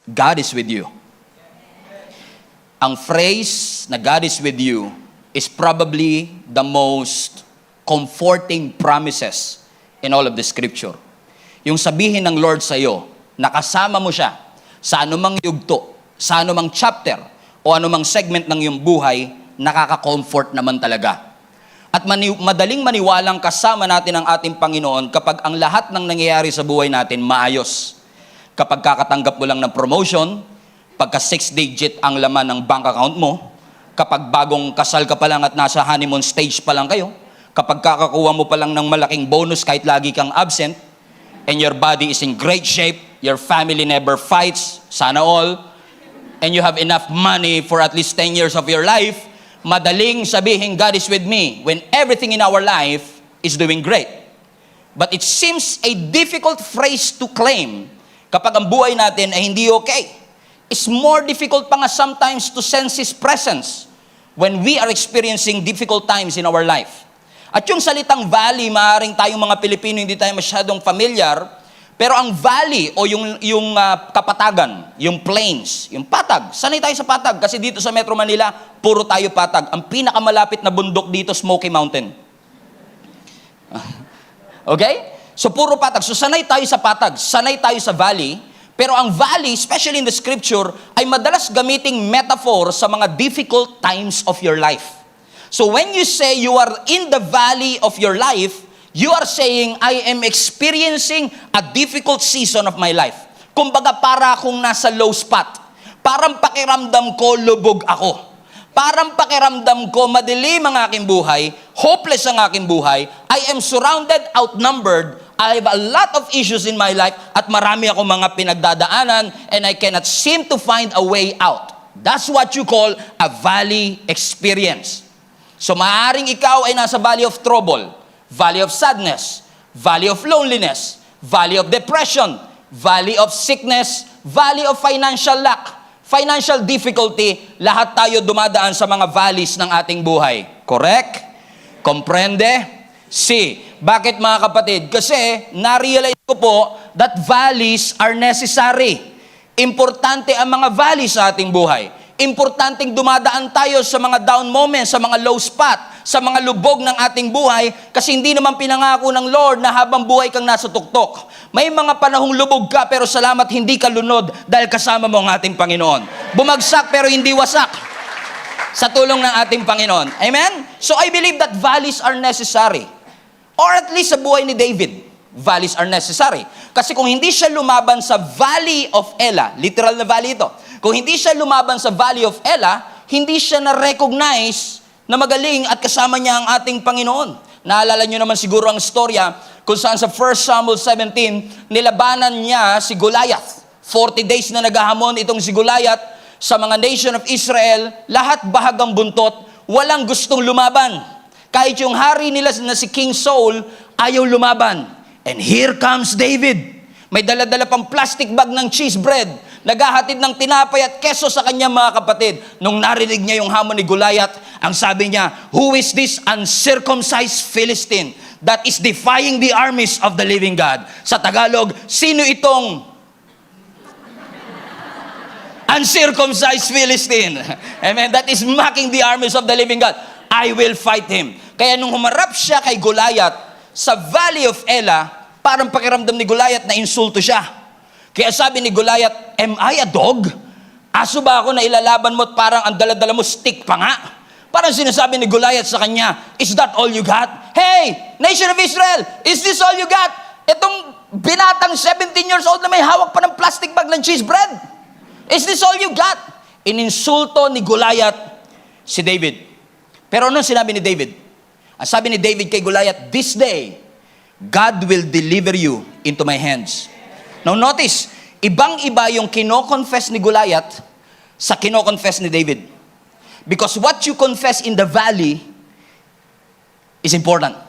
God is with you. Ang phrase na God is with you is probably the most comforting promises in all of the scripture. Yung sabihin ng Lord sa iyo, nakasama mo siya sa anumang yugto, sa anumang chapter, o anumang segment ng iyong buhay, nakaka-comfort naman talaga. At madaling maniwalang kasama natin ang ating Panginoon kapag ang lahat ng nangyayari sa buhay natin maayos. Kapag kakatanggap mo lang ng promotion, pagka 6-digit ang laman ng bank account mo, kapag bagong kasal ka pa lang at nasa honeymoon stage pa lang kayo, kapag kakakuha mo pa lang ng malaking bonus kahit lagi kang absent, and your body is in great shape, your family never fights, sana all, and you have enough money for at least 10 years of your life, madaling sabihin God is with me when everything in our life is doing great. But it seems a difficult phrase to claim kapag ang buhay natin ay hindi okay. It's more difficult pa nga sometimes to sense His presence when we are experiencing difficult times in our life. At yung salitang valley, maaaring tayong mga Pilipino hindi tayo masyadong familiar, pero ang valley o yung kapatagan, yung plains, yung patag, sanay tayo sa patag kasi dito sa Metro Manila, puro tayo patag. Ang pinakamalapit na bundok dito, Smoky Mountain. Okay? So puro patag. So sanay tayo sa patag, sanay tayo sa valley, pero ang valley, especially in the scripture, ay madalas gamiting metaphor sa mga difficult times of your life. So when you say you are in the valley of your life, you are saying, I am experiencing a difficult season of my life. Kumbaga para akong nasa low spot. Parang pakiramdam ko, lubog ako. Parang pakiramdam ko, madilim ang aking buhay, hopeless ang aking buhay, I am surrounded, outnumbered, I have a lot of issues in my life, at marami akong mga pinagdadaanan, and I cannot seem to find a way out. That's what you call a valley experience. So maaaring ikaw ay nasa valley of trouble, valley of sadness, valley of loneliness, valley of depression, valley of sickness, valley of financial lack, financial difficulty, lahat tayo dumadaan sa mga valleys ng ating buhay. Correct? Comprende? See, bakit mga kapatid? Kasi na-realize ko po that valleys are necessary. Importante ang mga valleys sa ating buhay. Importanteng dumadaan tayo sa mga down moments, sa mga low spot, sa mga lubog ng ating buhay, kasi hindi naman pinangako ng Lord na habang buhay kang nasa tuktok. May mga panahong lubog ka, pero salamat hindi ka lunod dahil kasama mo ang ating Panginoon. Bumagsak pero hindi wasak sa tulong ng ating Panginoon. Amen? So I believe that valleys are necessary. Or at least sa buhay ni David, valleys are necessary. Kasi kung hindi siya lumaban sa Valley of Elah, literal na valley ito, kung hindi siya lumaban sa Valley of Elah, hindi siya na-recognize na magaling at kasama niya ang ating Panginoon. Naalala niyo naman siguro ang storya kung saan sa 1 Samuel 17, nilabanan niya si Goliath. 40 days na naghahamon itong si Goliath sa mga nation of Israel, lahat bahagang buntot, walang gustong lumaban. Kahit yung hari nila na si King Saul, ayaw lumaban. And here comes David. May dala-dala pang plastic bag ng cheese bread, naghahatid ng tinapay at keso sa kanyang mga kapatid. Nung narinig niya yung hamon ni Goliath, ang sabi niya, who is this uncircumcised Philistine that is defying the armies of the living God? Sa Tagalog, sino itong uncircumcised Philistine? Amen. That is mocking the armies of the living God. I will fight him. Kaya nung humarap siya kay Goliath sa Valley of Elah, parang pakiramdam ni Goliath na insulto siya. Kaya sabi ni Goliath, am I a dog? Aso ba ako na ilalaban mo at parang ang dala-dala mo stick pa nga? Parang sinasabi ni Goliath sa kanya, is that all you got? Hey, nation of Israel, is this all you got? Itong binatang 17 years old na may hawak pa ng plastic bag ng cheese bread. Is this all you got? Ininsulto ni Goliath si David. Pero anong sinabi ni David? Ang sabi ni David kay Goliath, this day, God will deliver you into my hands. Now notice, ibang-iba yung kino-confess ni Goliath sa kino-confess ni David. Because what you confess in the valley is important.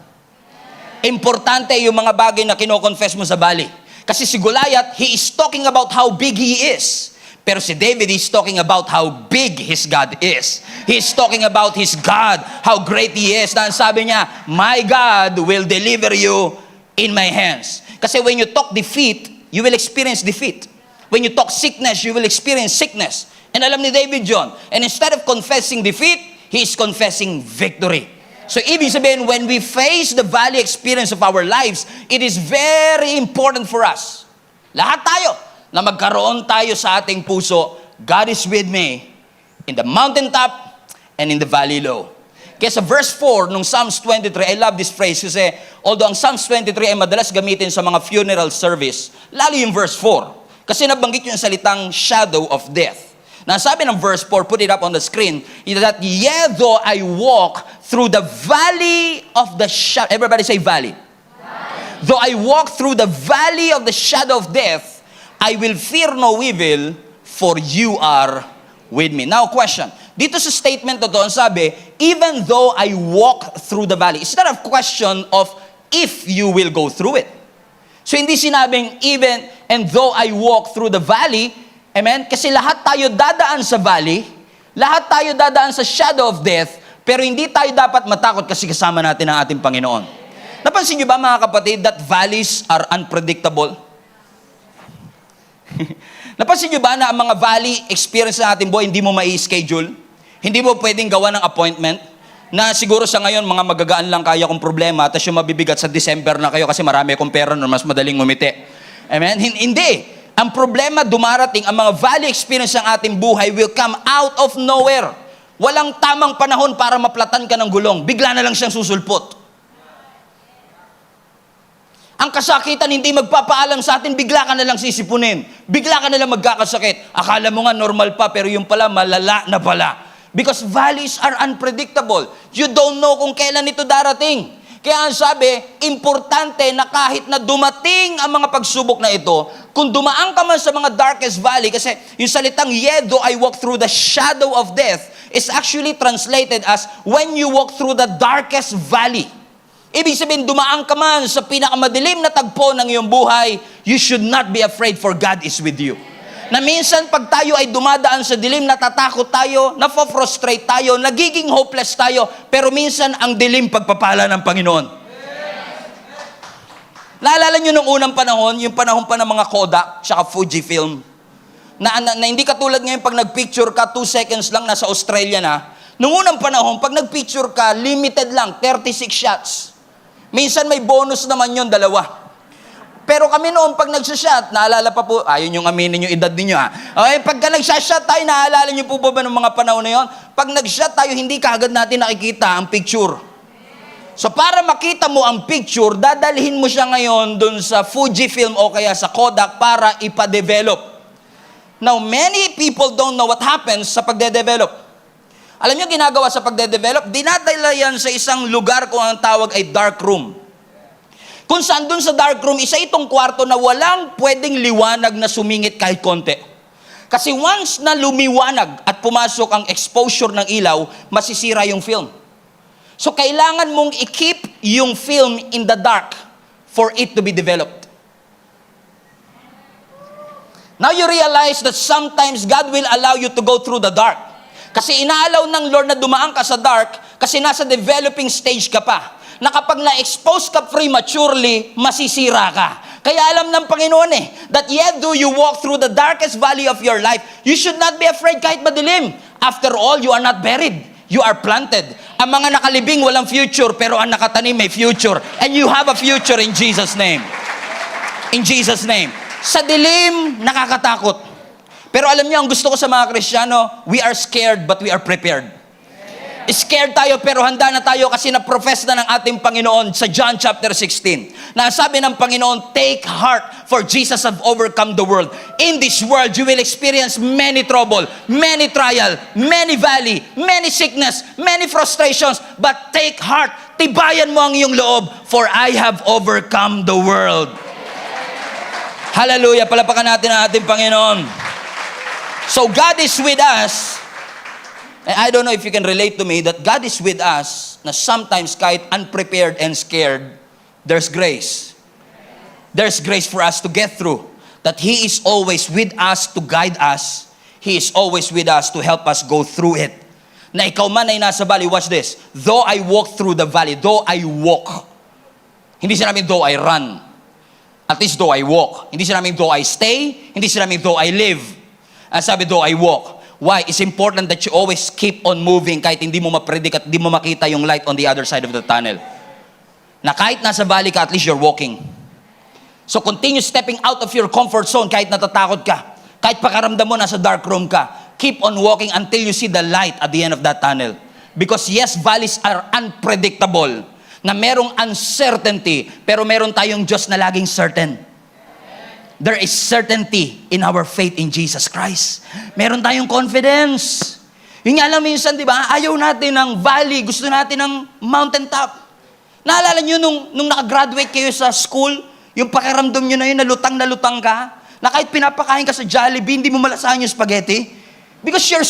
Importante yung mga bagay na kino-confess mo sa valley. Kasi si Goliath, he is talking about how big he is. Pero si David is talking about how big his God is. He's talking about his God, how great he is. Dahil sabi niya, my God will deliver you in my hands. Kasi when you talk defeat, you will experience defeat. When you talk sickness, you will experience sickness. And alam ni David John, and instead of confessing defeat, he is confessing victory. So ibig sabihin, when we face the valley experience of our lives, it is very important for us. Lahat tayo, na magkaroon tayo sa ating puso, God is with me in the mountaintop and in the valley low. Kaya sa verse 4 nung Psalms 23, I love this phrase kasi although ang Psalms 23 ay madalas gamitin sa mga funeral service, lalo yung verse 4. Kasi nabanggit yung salitang shadow of death. Nasabi ng verse 4, put it up on the screen, is that, yea, though I walk through the valley of the shadow, everybody say valley. Though I walk through the valley of the shadow of death, I will fear no evil, for you are with me. Now, question. Dito sa statement na to, ang sabi, even though I walk through the valley, it's not a question of if you will go through it. So, hindi sinabing even and though I walk through the valley, amen? Kasi lahat tayo dadaan sa valley, lahat tayo dadaan sa shadow of death, pero hindi tayo dapat matakot kasi kasama natin ang ating Panginoon. Napansin niyo ba mga kapatid that valleys are unpredictable? Napansin niyo ba na ang mga valley experience sa ating buhay, hindi mo mai-schedule? Hindi mo pwedeng gawa ng appointment? Na siguro sa ngayon, mga magagaan lang kaya kong problema, tapos yung mabibigat sa December na kayo kasi marami akong pera na mas madaling ngumiti. Amen? Hindi. Ang problema dumarating, ang mga valley experience ng ating buhay will come out of nowhere. Walang tamang panahon para maplatan ka ng gulong. Bigla na lang siyang susulpot. Ang kasakitan hindi magpapaalam sa atin, bigla ka na lang sisipunin. Bigla ka na lang magkakasakit. Akala mo nga normal pa, pero yung pala malala na pala. Because valleys are unpredictable. You don't know kung kailan ito darating. Kaya ang sabi, importante na kahit na dumating ang mga pagsubok na ito, kung dumaan ka man sa mga darkest valley, kasi yung salitang, yea, though I walk through the shadow of death, is actually translated as, when you walk through the darkest valley. Ibig sabihin, dumaan ka man sa pinakamadilim na tagpo ng iyong buhay, you should not be afraid for God is with you. Na minsan pag tayo ay dumadaan sa dilim, natatakot tayo, nafo-frustrate tayo, nagiging hopeless tayo, pero minsan ang dilim pagpapala ng Panginoon. Naalala nyo nung unang panahon, yung panahon pa ng mga Kodak, tsaka Fujifilm, na hindi katulad ngayon pag nagpicture ka, 2 seconds lang, nasa Australia na. Nung unang panahon, pag nagpicture ka, limited lang, 36 shots. Minsan may bonus naman yun, 2. Pero kami noon, pag nagsashot, naalala pa po, ayun yung aminin yung edad ninyo ha. Okay, pagka nagsashot tayo, naalala nyo po ba ng mga panahon na yun? Pag nagshot tayo, hindi kaagad natin nakikita ang picture. So para makita mo ang picture, dadalhin mo siya ngayon dun sa Fujifilm o kaya sa Kodak para ipa-develop. Now, many people don't know what happens sa pagde-develop. Alam nyo ginagawa sa pagde-develop? Dinadala yan sa isang lugar kung ang tawag ay dark room. Kung saan dun sa dark room, isa itong kwarto na walang pwedeng liwanag na sumingit kahit konti. Kasi once na lumiwanag at pumasok ang exposure ng ilaw, masisira yung film. So kailangan mong i-keep yung film in the dark for it to be developed. Now you realize that sometimes God will allow you to go through the dark. Kasi inaalaw ng Lord na dumaan ka sa dark kasi nasa developing stage ka pa. Na kapag na-expose ka prematurely, masisira ka. Kaya alam ng Panginoon that yet do you walk through the darkest valley of your life, you should not be afraid kahit madilim. After all, you are not buried. You are planted. Ang mga nakalibing walang future, pero ang nakatanim may future. And you have a future in Jesus' name. In Jesus' name. Sa dilim, nakakatakot. Pero alam niyo, ang gusto ko sa mga Kristiyano, we are scared but we are prepared. Scared tayo pero handa na tayo kasi na-profess na ng ating Panginoon sa John chapter 16. Na sabi ng Panginoon, take heart for Jesus have overcome the world. In this world, you will experience many trouble, many trial, many valley, many sickness, many frustrations. But take heart, tibayan mo ang iyong loob, for I have overcome the world. Hallelujah, palapakan natin ang ating Panginoon. So God is with us. And I don't know if you can relate to me that God is with us na sometimes kahit unprepared and scared, there's grace. There's grace for us to get through. That He is always with us to guide us. He is always with us to help us go through it. Na ikaw man ay nasa valley, watch this. Though I walk through the valley, though I walk. Hindi sinabing though I run. At least though I walk. Hindi sinabing though I stay, hindi sinabing though I live. Sabi though I walk. Why? It's important that you always keep on moving kahit hindi mo ma-predict at hindi mo makita yung light on the other side of the tunnel. Na kahit nasa valley ka, at least you're walking. So continue stepping out of your comfort zone kahit natatakot ka. Kahit pakaramdam mo nasa dark room ka. Keep on walking until you see the light at the end of that tunnel. Because yes, valleys are unpredictable. Na merong uncertainty, pero meron tayong Diyos na laging certain. There is certainty in our faith in Jesus Christ. Meron tayong confidence. Yung nga lang minsan, di ba, ayaw natin ng valley, gusto natin ng mountaintop. Naalala nyo nung nakagraduate kayo sa school, yung pakiramdam nyo na yun, na lutang ka, na kahit pinapakain ka sa Jollibee, hindi mo malasahan yung spaghetti. Because you're...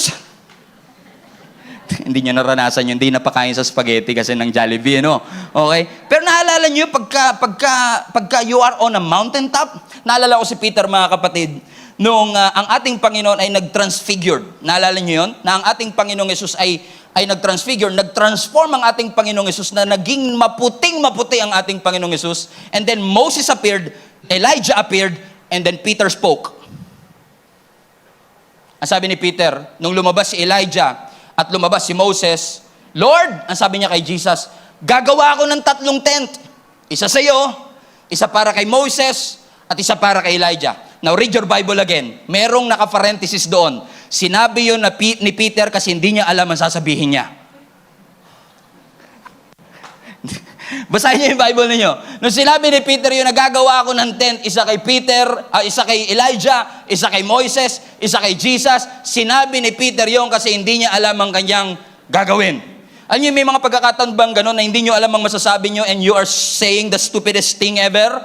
Hindi nyo naranasan yun, hindi napakain sa spaghetti kasi ng Jollibee, ano? Okay? Pero naalala nyo, pagka you are on a mountaintop, naalala ko si Peter, mga kapatid, nung ang ating Panginoon ay nag-transfigured. Naalala nyo yun? Na ang ating Panginoong Yesus ay nag-transfigure, nag-transform ang ating Panginoong Yesus na naging maputing-maputi ang ating Panginoong Yesus. And then Moses appeared, Elijah appeared, and then Peter spoke. Ang sabi ni Peter, nung lumabas si Elijah at lumabas si Moses, Lord, ang sabi niya kay Jesus, gagawa ako ng 3 tent. Isa sa iyo, isa para kay Moses, at isa para kay Elijah. Now read your Bible again. Merong naka-parenthesis doon. Sinabi yun ni Peter kasi hindi niya alam ang sasabihin niya. Basahin niyo yung Bible ninyo. Nung sinabi ni Peter yun, nagagawa ako ng tent, isa kay Peter, isa kay Elijah, isa kay Moises, isa kay Jesus, sinabi ni Peter yun kasi hindi niya alam ang kanyang gagawin. Alam niyo, may mga pagkakataon bang gano'n na hindi niyo alam ang masasabi niyo and you are saying the stupidest thing ever?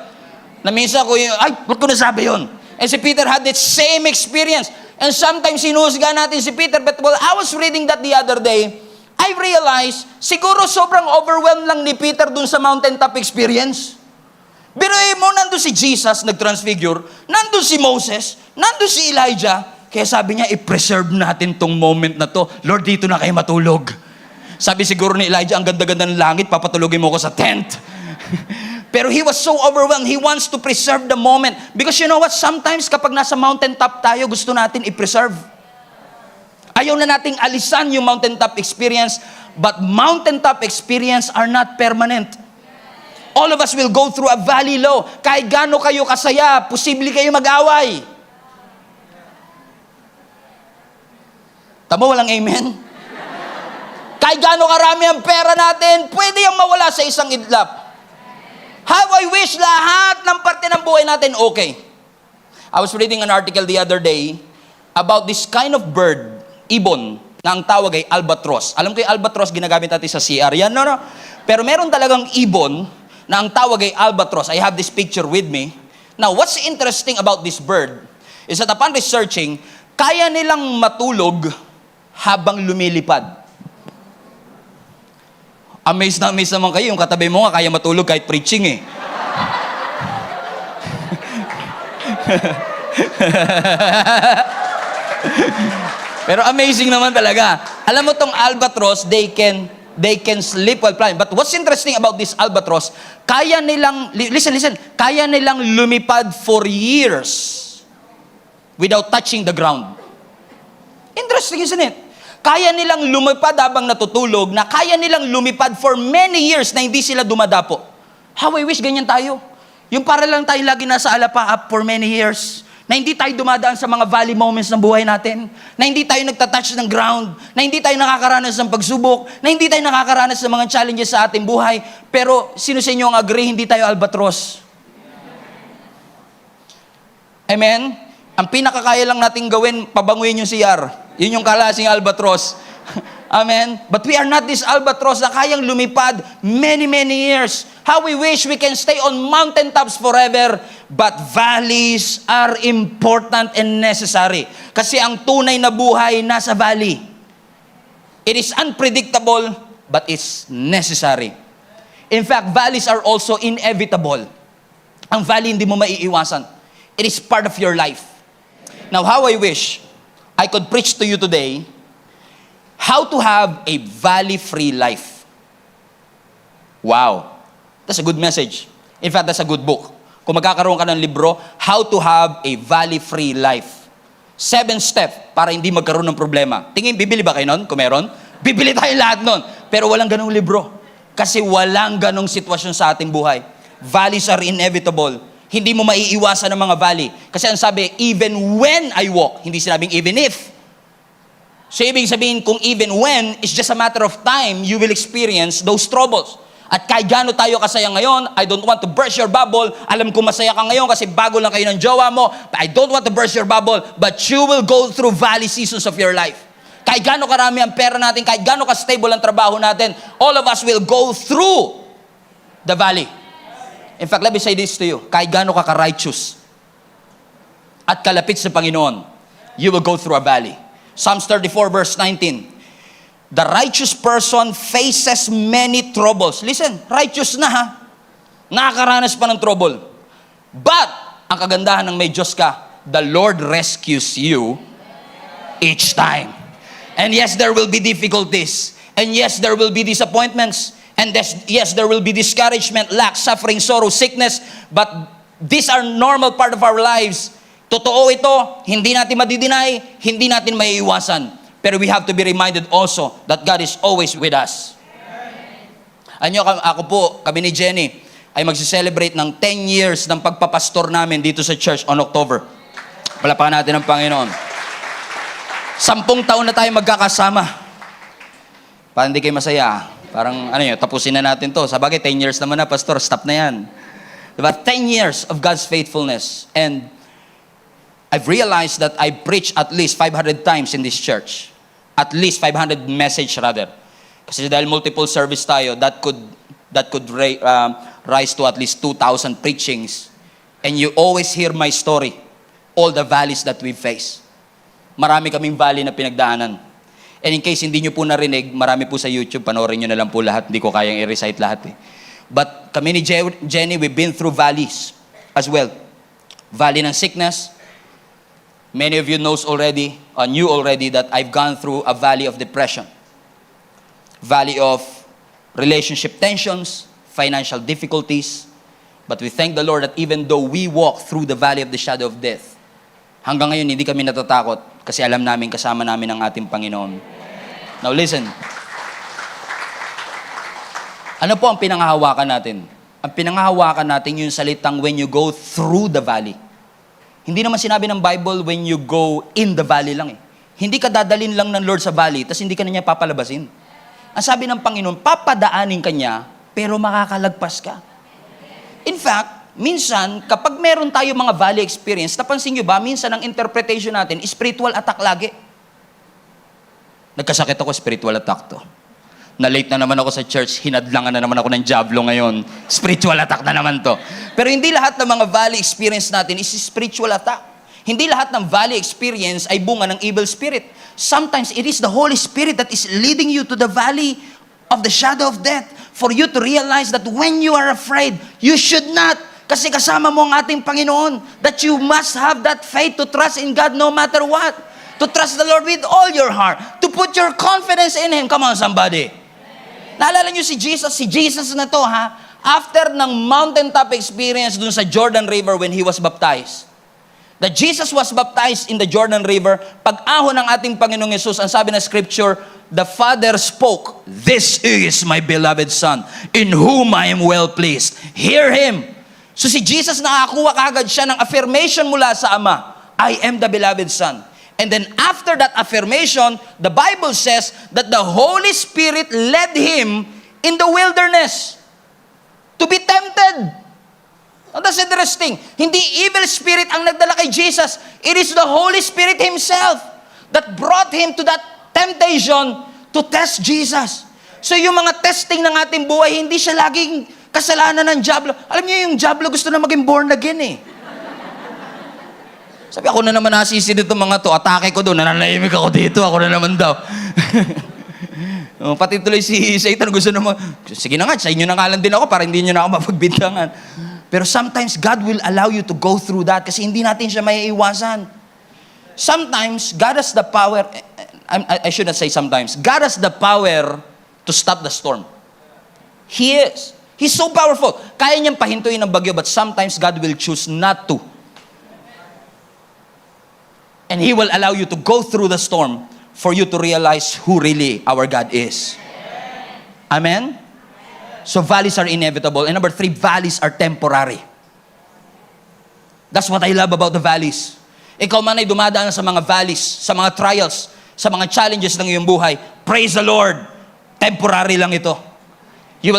Na minsan ko yung, ba't ko nasabi yun? And si Peter had that same experience. And sometimes sinusga natin si Peter, but well, I was reading that the other day, I realized, siguro sobrang overwhelmed lang ni Peter dun sa mountaintop experience. Pero mo, nandun si Jesus, nag-transfigure, nandun si Moses, nandun si Elijah, kaya sabi niya, i-preserve natin tong moment na to. Lord, dito na kayo matulog. Sabi siguro ni Elijah, ang ganda-ganda ng langit, papatulogin mo ko sa tent. Pero he was so overwhelmed, he wants to preserve the moment. Because you know what, sometimes kapag nasa mountaintop tayo, gusto natin i-preserve. Ayaw na nating alisan yung mountaintop experience, but mountaintop experience are not permanent. All of us will go through a valley low. Kahit gaano kayo kasaya, posible kayo mag-away. Tama, walang amen? Kahit gaano karami ang pera natin, pwede yung mawala sa isang idlap. How I wish lahat ng parte ng buhay natin okay. I was reading an article the other day about this kind of bird, ibon, na ang tawag ay albatross. Alam ko yung albatross, ginagamit natin sa CR. Yan, no. Pero meron talagang ibon na ang tawag ay albatross. I have this picture with me. Now, what's interesting about this bird is that upon researching, kaya nilang matulog habang lumilipad. Amazed naman kayo. Yung katabi mo nga, kaya matulog kahit preaching eh. Pero amazing naman talaga. Alam mo tong albatross, they can sleep while flying. But what's interesting about this albatross, kaya nilang, listen, kaya nilang lumipad for years without touching the ground. Interesting, isn't it? Kaya nilang lumipad habang natutulog, na kaya nilang lumipad for many years na hindi sila dumadapo. How I wish ganyan tayo. Yung para lang tayo lagi nasa alapaap for many years. Na hindi tayo dumadaan sa mga valley moments ng buhay natin. Na hindi tayo nagtatouch ng ground. Na hindi tayo nakakaranas ng pagsubok. Na hindi tayo nakakaranas ng mga challenges sa ating buhay. Pero sino sa inyo ang agree, hindi tayo albatross? Amen? Ang pinakakaya lang nating gawin, pabanguin yung CR. Yun yung kalasing albatross. Amen? But we are not this albatross na kayang lumipad many, many years. How we wish we can stay on mountaintops forever, but valleys are important and necessary. Kasi ang tunay na buhay nasa valley. It is unpredictable, but it's necessary. In fact, valleys are also inevitable. Ang valley hindi mo maiiwasan. It is part of your life. Now, how I wish I could preach to you today how to have a valley-free life. Wow. That's a good message. In fact, that's a good book. Kung magkakaroon ka ng libro, How to Have a Valley-Free Life. 7 steps para hindi magkaroon ng problema. Tingin, bibili ba kayo nun? Kung meron, bibili tayo lahat nun. Pero walang ganong libro. Kasi walang ganong sitwasyon sa ating buhay. Valleys are inevitable. Hindi mo maiiwasan ng mga valley. Kasi ang sabi, even when I walk, hindi sinabing even if. So ibig sabihin, kung even when, it's just a matter of time, you will experience those troubles. At kahit gaano tayo kasaya ngayon, I don't want to burst your bubble. Alam ko masaya ka ngayon kasi bago lang kayo ng jowa mo. I don't want to burst your bubble, but you will go through valley seasons of your life. Kahit gaano karami ang pera natin, kahit gaano ka-stable ang trabaho natin, all of us will go through the valley. In fact, let me say this to you. Kahit gaano ka-righteous at kalapit sa Panginoon, you will go through a valley. Psalms 34 verse 19. The righteous person faces many troubles. Listen, righteous na ha. Nakakaranas pa ng trouble. But, ang kagandahan ng may Diyos ka, the Lord rescues you each time. And yes, there will be difficulties. And yes, there will be disappointments. And yes, there will be discouragement, lack, suffering, sorrow, sickness. But these are normal part of our lives. Totoo ito, hindi natin madidinay, hindi natin maiiwasan. Pero we have to be reminded also that God is always with us. Anyo, ako po, kami ni Jenny, ay magse-celebrate ng 10 years ng pagpapastor namin dito sa church on October. Palapakan natin ang Panginoon. 10 taon na tayo magkakasama. Parang hindi kayo masaya. Parang, tapusin na natin to. Sabagay, 10 years naman na, pastor, stop na yan. Diba? 10 years of God's faithfulness. And I've realized that I preach at least 500 times in this church. At least 500 message rather. Kasi dahil multiple service tayo, that could rise to at least 2,000 preachings. And you always hear my story. All the valleys that we face. Marami kaming valley na pinagdaanan. And in case hindi nyo po narinig, marami po sa YouTube, panoorin nyo na lang po lahat. Hindi ko kayang i-recite lahat eh. But kami ni Jenny, we've been through valleys as well. Valley ng sickness. Many of you knew already that I've gone through a valley of depression. Valley of relationship tensions, financial difficulties. But we thank the Lord that even though we walk through the valley of the shadow of death, hanggang ngayon hindi kami natatakot kasi alam namin kasama namin ang ating Panginoon. Now listen. Ano po ang pinanghahawakan natin? Ang pinanghahawakan natin yung salitang when you go through the valley. Hindi naman sinabi ng Bible when you go in the valley lang eh. Hindi ka dadalin lang ng Lord sa valley, tapos hindi ka na niya papalabasin. Ang sabi ng Panginoon, papadaanin ka niya, pero makakalagpas ka. In fact, minsan, kapag meron tayo mga valley experience, napansin nyo ba, minsan ang interpretation natin, spiritual attack lagi. Nagkasakit ako, spiritual attack to. Na-late na naman ako sa church, hinadlangan na naman ako ng Diablo ngayon. Spiritual attack na naman to. Pero hindi lahat ng mga valley experience natin is spiritual attack. Hindi lahat ng valley experience ay bunga ng evil spirit. Sometimes it is the Holy Spirit that is leading you to the valley of the shadow of death for you to realize that when you are afraid, you should not. Kasi kasama mo ang ating Panginoon. That you must have that faith to trust in God no matter what. To trust the Lord with all your heart. To put your confidence in Him. Come on, somebody. Naalala nyo si Jesus na to ha, after ng mountaintop experience dun sa Jordan River when He was baptized. That Jesus was baptized in the Jordan River, pag-ahon ng ating Panginoong Yesus, ang sabi ng Scripture, the Father spoke, "This is my beloved Son, in whom I am well pleased. Hear Him." So si Jesus nakakuha kagad siya ng affirmation mula sa Ama, I am the beloved Son. And then after that affirmation, the Bible says that the Holy Spirit led Him in the wilderness to be tempted. Now that's interesting. Hindi evil spirit ang nagdala kay Jesus. It is the Holy Spirit Himself that brought Him to that temptation to test Jesus. So yung mga testing ng ating buhay, hindi siya laging kasalanan ng Diablo. Alam niyo yung Diablo gusto na maging born again eh. Sabi, ako na naman nasisi dito mga to. Atake ko doon. Nananahimik ako dito. Ako na naman daw. Pati tuloy si Satan gusto naman. Sige na nga, sa inyo na nga lang din ako para hindi nyo na ako mapagbintangan. Pero sometimes God will allow you to go through that kasi hindi natin siya maiiwasan. Sometimes, God has the power. I should not say sometimes. God has the power to stop the storm. He is. He's so powerful. Kaya niyang pahintuin ng bagyo, but sometimes God will choose not to. And He will allow you to go through the storm for you to realize who really our God is. Amen? So valleys are inevitable. And number 3, valleys are temporary. That's what I love about the valleys. Ikaw man ay dumadaan sa mga valleys, sa mga trials, sa mga challenges ng iyong buhay, praise the Lord. Temporary lang ito. You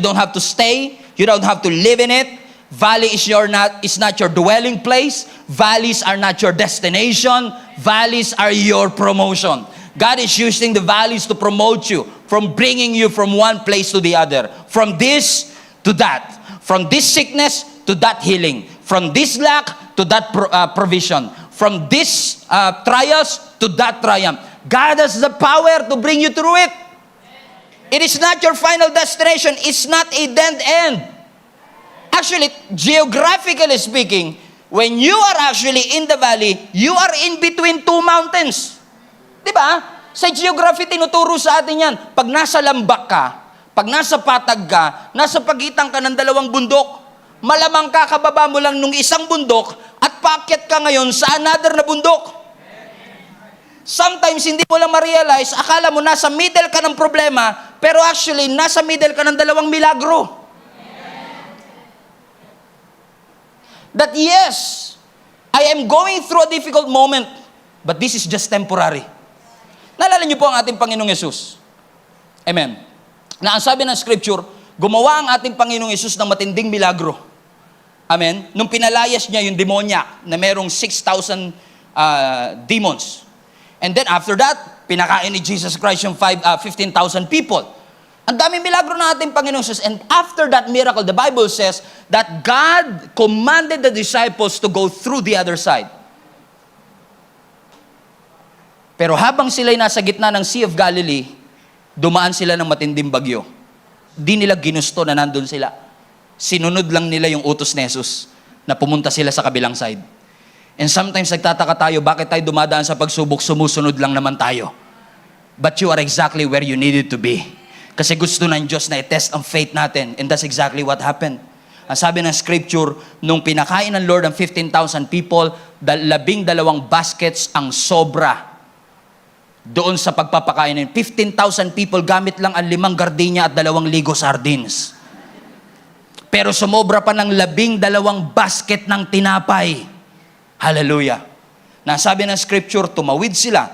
don't have to stay. You don't have to live in it. Valley is not your dwelling place. Valleys are not your destination. Valleys are your promotion. God is using the valleys to promote you, from bringing you from one place to the other, from this to that, from this sickness to that healing, from this lack to that provision, from this trials to that triumph. God has the power to bring you through it. It is not your final destination. It's not a dead end. Actually, geographically speaking, when you are actually in the valley, you are in between two mountains. Diba? Sa geography, tinuturo sa atin yan. Pag nasa lambak ka, pag nasa patag ka, nasa pagitan ka ng dalawang bundok, malamang kakababa mo lang nung isang bundok at paakyat ka ngayon sa another na bundok. Sometimes, hindi mo lang ma-realize, akala mo nasa middle ka ng problema, pero actually, nasa middle ka ng dalawang milagro. That yes, I am going through a difficult moment, but this is just temporary. Naalala niyo po ang ating Panginoong Yesus. Amen. Na ang sabi ng Scripture, gumawa ang ating Panginoong Yesus ng matinding milagro. Amen. Nung pinalayas niya yung demonya na merong 6,000 demons. And then after that, pinakain ni Jesus Christ yung 15,000 people. Ang daming milagro ng ating Panginoong Jesus. And after that miracle, the Bible says that God commanded the disciples to go through the other side. Pero habang sila'y nasa gitna ng Sea of Galilee, dumaan sila ng matinding bagyo. Di nila ginusto na nandun sila. Sinunod lang nila yung utos ni Jesus na pumunta sila sa kabilang side. And sometimes nagtataka tayo, bakit tayo dumadaan sa pagsubok, sumusunod lang naman tayo. But you are exactly where you needed to be. Kasi gusto ng Diyos na i-test ang faith natin. And that's exactly what happened. Ang sabi ng Scripture, nung pinakain ng Lord ang 15,000 people, 12 baskets ang sobra doon sa pagpapakain. 15,000 people, gamit lang ang 5 gardenia at 2 ligo sardines. Pero sumobra pa ng 12 basket ng tinapay. Hallelujah. Nasabi ng Scripture, tumawid sila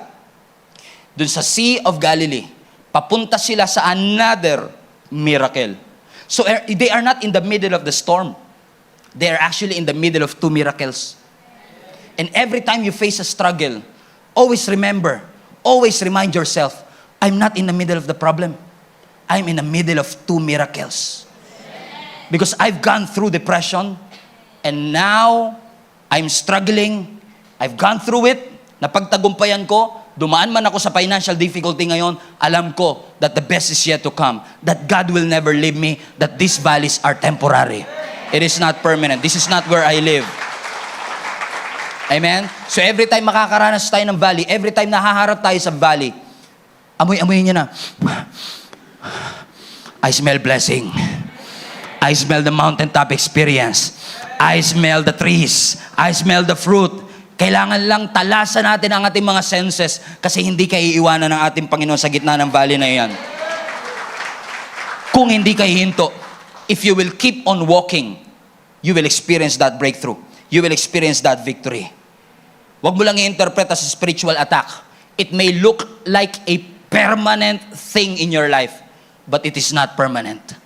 doon sa Sea of Galilee. Papunta sila sa another miracle. So they are not in the middle of the storm. They are actually in the middle of 2 miracles. And every time you face a struggle, always remember, always remind yourself, I'm not in the middle of the problem. I'm in the middle of 2 miracles. Because I've gone through depression, and now I'm struggling. I've gone through it. Napagtagumpayan ko. Dumaan man ako sa financial difficulty ngayon, alam ko that the best is yet to come. That God will never leave me. That these valleys are temporary. It is not permanent. This is not where I live. Amen? So every time makakaranas tayo ng valley, every time nahaharap tayo sa valley, amoy-amoy niya na. I smell blessing. I smell the mountaintop experience. I smell the trees. I smell the fruit. Kailangan lang talasan natin ang ating mga senses kasi hindi ka iiwanan ng ating Panginoon sa gitna ng valley na iyan. Kung hindi ka hihinto, if you will keep on walking, you will experience that breakthrough. You will experience that victory. Huwag mo lang i-interpret as a spiritual attack. It may look like a permanent thing in your life, but it is not permanent.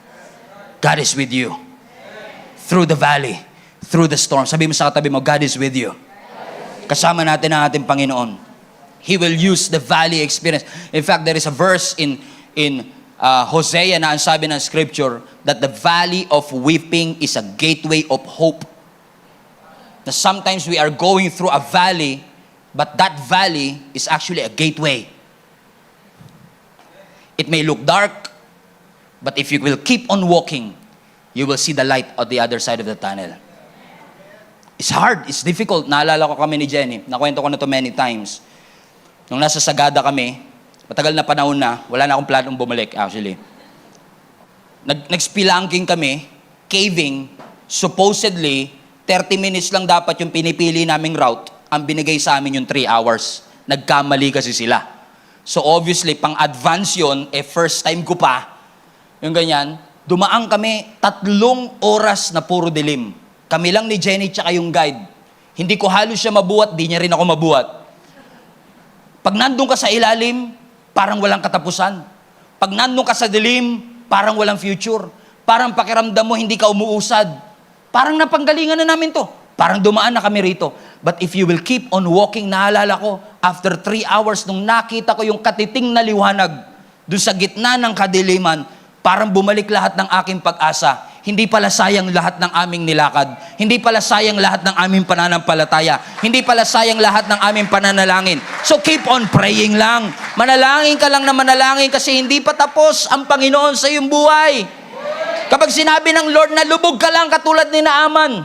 God is with you. Through the valley, through the storm. Sabi mo sa katabi mo, God is with you. Kasama natin ang ating Panginoon. He will use the valley experience. In fact, there is a verse in Hosea na ang sabi ng Scripture that the valley of weeping is a gateway of hope. Na sometimes we are going through a valley, but that valley is actually a gateway. It may look dark, but if you will keep on walking, you will see the light on the other side of the tunnel. It's hard, it's difficult. Naalala ko kami ni Jenny, nakwento ko na to many times. Nung nasa Sagada kami, matagal na panahon na, wala na akong planong bumalik actually. Nag-spelunking kami, caving, supposedly, 30 minutes lang dapat yung pinipili naming route. Ang binigay sa amin yung 3 hours. Nagkamali kasi sila. So obviously, pang-advance yun, first time ko pa, yung ganyan, dumaan kami 3 oras na puro dilim. Kami lang ni Jenny tsaka yung guide. Hindi ko halos siya mabuhat, di niya rin ako mabuhat. Pag nandun ka sa ilalim, parang walang katapusan. Pag nandun ka sa dilim, parang walang future. Parang pakiramdam mo, hindi ka umuusad. Parang napanggalingan na namin to. Parang dumaan na kami rito. But if you will keep on walking, naalala ko, after 3 hours, nung nakita ko yung katiting na liwanag, dun sa gitna ng kadiliman, parang bumalik lahat ng aking pag-asa. Hindi pala sayang lahat ng aming nilakad. Hindi pala sayang lahat ng aming pananampalataya. Hindi pala sayang lahat ng aming pananalangin. So keep on praying lang. Manalangin ka lang na manalangin kasi hindi pa tapos ang Panginoon sa iyong buhay. Kapag sinabi ng Lord na lubog ka lang katulad ni Naaman,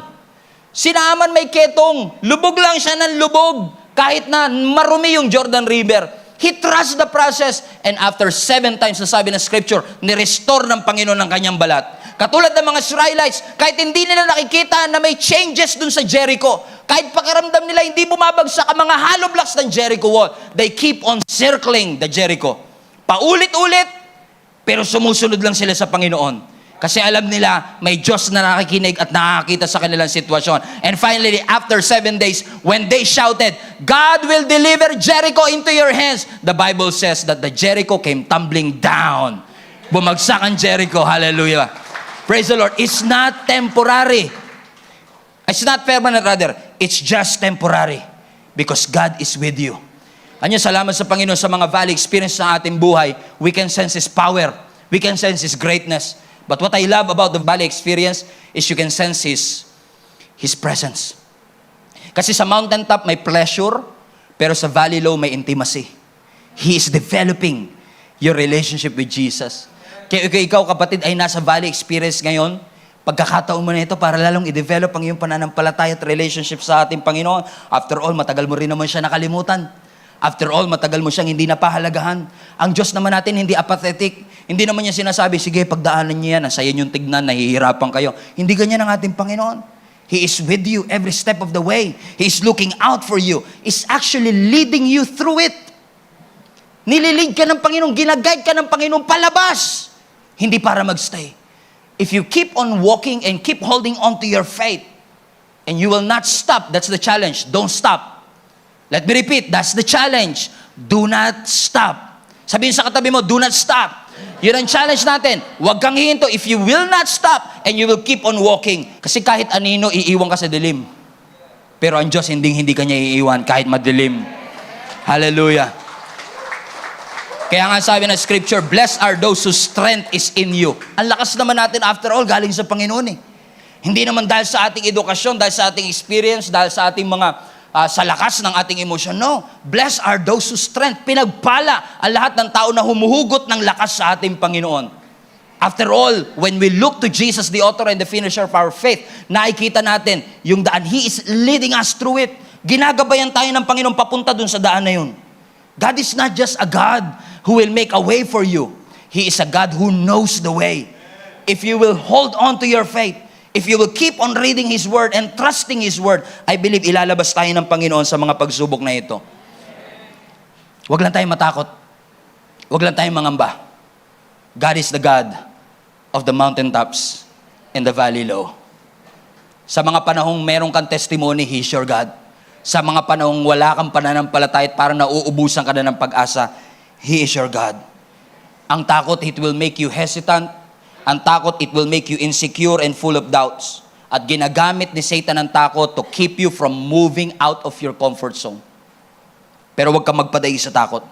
si Naaman may ketong, lubog lang siya ng lubog kahit na marumi yung Jordan River. He trusts the process, and after 7 times na sabi ng scripture, ni-restore ng Panginoon ng kanyang balat. Katulad ng mga Israelites, kahit hindi nila nakikita na may changes dun sa Jericho, kahit pakiramdam nila hindi bumabagsak ang mga hollow blocks ng Jericho wall, they keep on circling the Jericho. Paulit-ulit, pero sumusunod lang sila sa Panginoon. Kasi alam nila, may Diyos na nakikinig at nakakita sa kanilang sitwasyon. And finally, after 7 days, when they shouted, God will deliver Jericho into your hands, the Bible says that the Jericho came tumbling down. Bumagsak ang Jericho. Hallelujah. Praise the Lord. It's not temporary. It's not permanent, rather. It's just temporary. Because God is with you. Ano, salamat sa Panginoon sa mga valley experience sa ating buhay. We can sense His power. We can sense His greatness. But what I love about the valley experience is you can sense His presence. Kasi sa mountaintop may pleasure, pero sa valley low may intimacy. He is developing your relationship with Jesus. Kaya ikaw kapatid ay nasa valley experience ngayon, pagkakataon mo na ito para lalong i-develop ang iyong pananampalataya at relationship sa ating Panginoon. After all, matagal mo rin naman siya nakalimutan. After all, matagal mo siyang hindi napahalagahan. Ang Diyos naman natin hindi apathetic. Hindi naman niya sinasabi, sige, pagdaanan niyo yan, nasaya niyong tignan, nahihirapan kayo. Hindi ganyan ang ating Panginoon. He is with you every step of the way. He is looking out for you. He's actually leading you through it. Nililid ka ng Panginoon, ginaguide ka ng Panginoon palabas. Hindi para magstay. If you keep on walking and keep holding on to your faith, and you will not stop, that's the challenge. Don't stop. Let me repeat, that's the challenge. Do not stop. Sabihin sa katabi mo, do not stop. Yun ang challenge natin. Huwag kang hihinto. If you will not stop, and you will keep on walking. Kasi kahit anino, iiwan ka sa dilim. Pero ang Diyos, hindi ka niya iiwan kahit madilim. Hallelujah. Kaya nga sabi ng scripture, blessed are those whose strength is in you. Ang lakas naman natin, after all, galing sa Panginoon eh. Hindi naman dahil sa ating edukasyon, dahil sa ating experience, dahil sa ating mga sa lakas ng ating emosyon. No. Blessed are those whose strength. Pinagpala ang lahat ng tao na humuhugot ng lakas sa ating Panginoon. After all, when we look to Jesus, the author and the finisher of our faith, nakikita natin yung daan. He is leading us through it. Ginagabayan tayo ng Panginoon papunta dun sa daan na yun. God is not just a God who will make a way for you. He is a God who knows the way. If you will hold on to your faith, if you will keep on reading His Word and trusting His Word, I believe ilalabas tayo ng Panginoon sa mga pagsubok na ito. Huwag lang tayong matakot. Huwag lang tayong mangamba. God is the God of the mountaintops and the valley low. Sa mga panahong meron kang testimony, He is your God. Sa mga panahong wala kang pananampalataya at parang nauubusan ka na ng pag-asa, He is your God. Ang takot, it will make you hesitant. Ang takot, it will make you insecure and full of doubts. At ginagamit ni Satan ang takot to keep you from moving out of your comfort zone. Pero huwag kang magpadaig sa takot.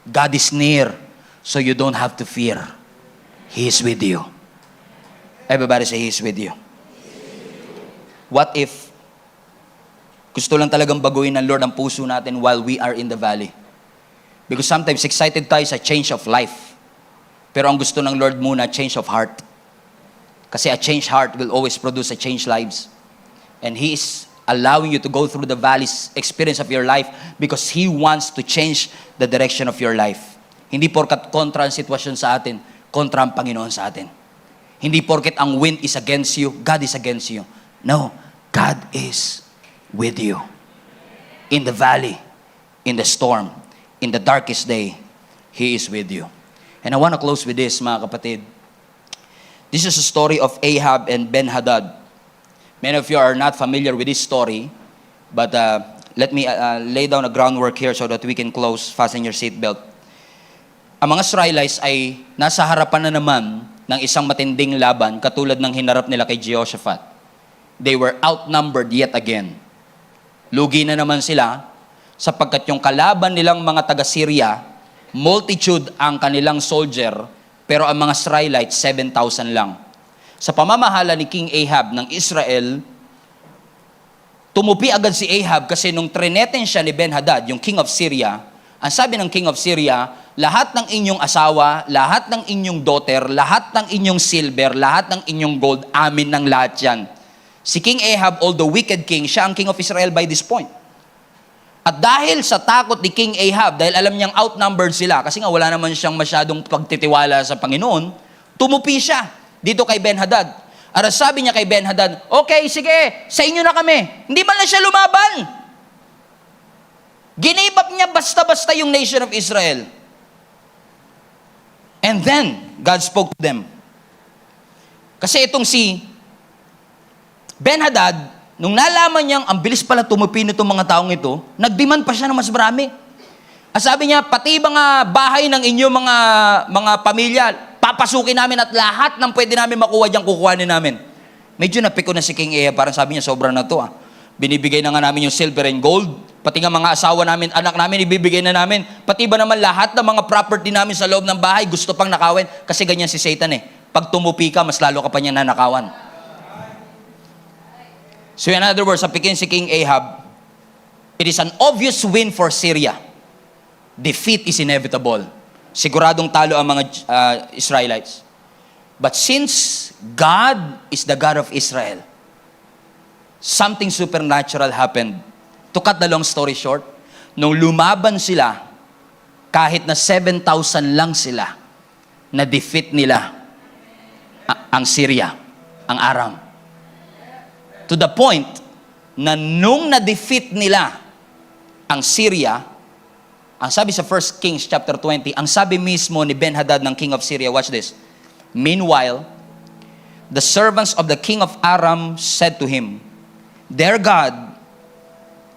God is near, so you don't have to fear. He is with you. Everybody say, He is with you. What if gusto lang talagang baguhin ng Lord ang puso natin while we are in the valley? Because sometimes excited tayo sa change of life. Pero ang gusto ng Lord muna, change of heart. Kasi a changed heart will always produce a changed lives. And He is allowing you to go through the valleys experience of your life because He wants to change the direction of your life. Hindi porkat kontra ang sitwasyon sa atin, kontra ang Panginoon sa atin. Hindi porket ang wind is against you, God is against you. No, God is with you. In the valley, in the storm, in the darkest day, He is with you. And I want to close with this, mga kapatid. This is a story of Ahab and Ben-Hadad. Many of you are not familiar with this story, but let me lay down a groundwork here so that we can close, fasten your seatbelt. Ang mga Israelites ay nasa harapan na naman ng isang matinding laban katulad ng hinarap nila kay Jehoshaphat. They were outnumbered yet again. Lugi na naman sila sapagkat yung kalaban nilang mga taga-Syria, multitude ang kanilang soldier, pero ang mga Israelites, 7,000 lang. Sa pamamahala ni King Ahab ng Israel, tumupi agad si Ahab kasi nung trineten siya ni Ben-Hadad, yung king of Syria, ang sabi ng king of Syria, lahat ng inyong asawa, lahat ng inyong daughter, lahat ng inyong silver, lahat ng inyong gold, amin ng lahat yan. Si King Ahab, although wicked king, siya ang king of Israel by this point. At dahil sa takot ni King Ahab, dahil alam niyang outnumbered sila, kasi nga wala naman siyang masyadong pagtitiwala sa Panginoon, tumupi siya dito kay Ben-Hadad. At sabi niya kay Ben-Hadad, okay, sige, sa inyo na kami. Hindi man lang siya lumaban. Give up niya basta-basta yung nation of Israel. And then, God spoke to them. Kasi itong si Ben-Hadad, nung nalaman niyang ang bilis pala tumupi nitong mga taong ito, nagdemand pa siya ng mas marami. At sabi niya, pati mga bahay ng inyong mga pamilya, papasukin namin at lahat ng pwede namin makuha diyang kukuhanin namin. Medyo napiko na si King Ahab, parang sabi niya, sobra na to ah. Binibigay na nga namin yung silver and gold, pati nga mga asawa namin, anak namin, ibibigay na namin. Pati ba naman lahat ng mga property namin sa loob ng bahay, gusto pang nakawin. Kasi ganyan si Satan eh. Pag tumupi ka, mas lalo ka pa niya nanakawan. So in other words, sabihin si King Ahab, it is an obvious win for Syria. Defeat is inevitable. Siguradong talo ang mga Israelites. But since God is the God of Israel, something supernatural happened. To cut the long story short, nung lumaban sila, kahit na 7,000 lang sila, na-defeat nila ang Syria, ang Aram. To the point na nung na-defeat nila ang Syria, ang sabi sa 1 Kings chapter 20, ang sabi mismo ni Ben-Hadad ng king of Syria, watch this. Meanwhile, the servants of the king of Aram said to him, their God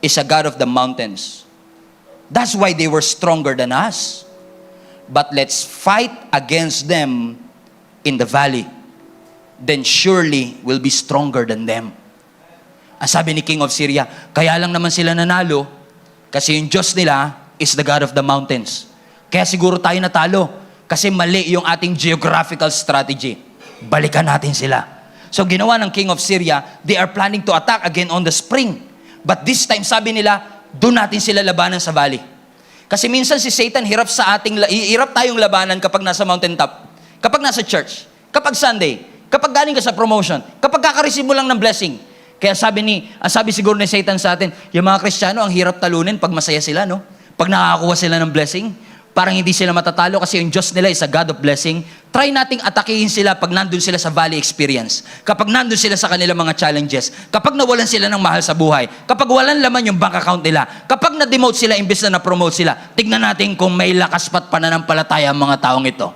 is a God of the mountains. That's why they were stronger than us. But let's fight against them in the valley. Then surely we'll be stronger than them. Ang sabi ni king of Syria, kaya lang naman sila nanalo kasi yung Diyos nila is the God of the mountains. Kaya siguro tayo natalo kasi mali yung ating geographical strategy. Balikan natin sila. So ginawa ng king of Syria, they are planning to attack again on the spring. But this time, sabi nila, doon natin sila labanan sa valley. Kasi minsan si Satan hirap tayong labanan kapag nasa mountaintop, kapag nasa church, kapag Sunday, kapag galing ka sa promotion, kapag kakareceive mo lang ng blessing. Kaya sabi siguro ni Satan sa atin, yung mga Kristiyano, ang hirap talunin pag masaya sila, no? Pag nakakakuha sila ng blessing, parang hindi sila matatalo kasi yung Diyos nila is a God of blessing. Try nating atakihin sila pag nandun sila sa valley experience. Kapag nandun sila sa kanilang mga challenges. Kapag nawalan sila ng mahal sa buhay. Kapag walan laman yung bank account nila. Kapag na-demote sila imbes na na-promote sila. Tignan natin kung may lakas pat pananampalataya ang mga taong ito.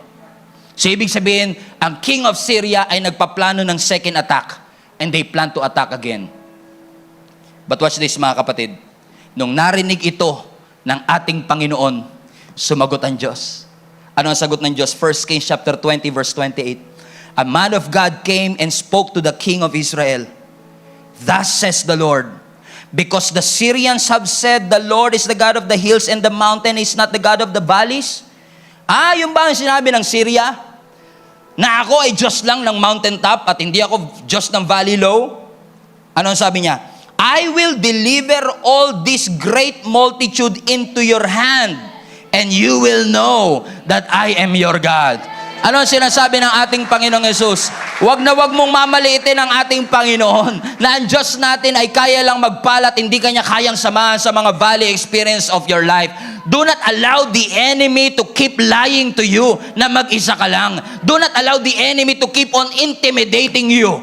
So ibig sabihin, ang king of Syria ay nagpaplano ng second attack. And they plan to attack again. But watch this mga kapatid. Nung narinig ito ng ating Panginoon, sumagot ang Diyos. Ano ang sagot ng Diyos? 1 Kings chapter 20 verse 28. A man of God came and spoke to the king of Israel. Thus says the Lord, because the Syrians have said, the Lord is the God of the hills and the mountain is not the God of the valleys. Yung ba ang sinabi ng Syria? Na ako ay Diyos lang ng mountaintop at hindi ako Diyos ng valley low? Ano ang sabi niya? I will deliver all this great multitude into your hand, and you will know that I am your God. Ano ang sinasabi ng ating Panginoong Yesus? Wag na wag mong mamaliitin ang ating Panginoon na ang Diyos natin ay kaya lang magpalat, hindi kanya kayang samahan sa mga valley experience of your life. Do not allow the enemy to keep lying to you na mag-isa ka lang. Do not allow the enemy to keep on intimidating you.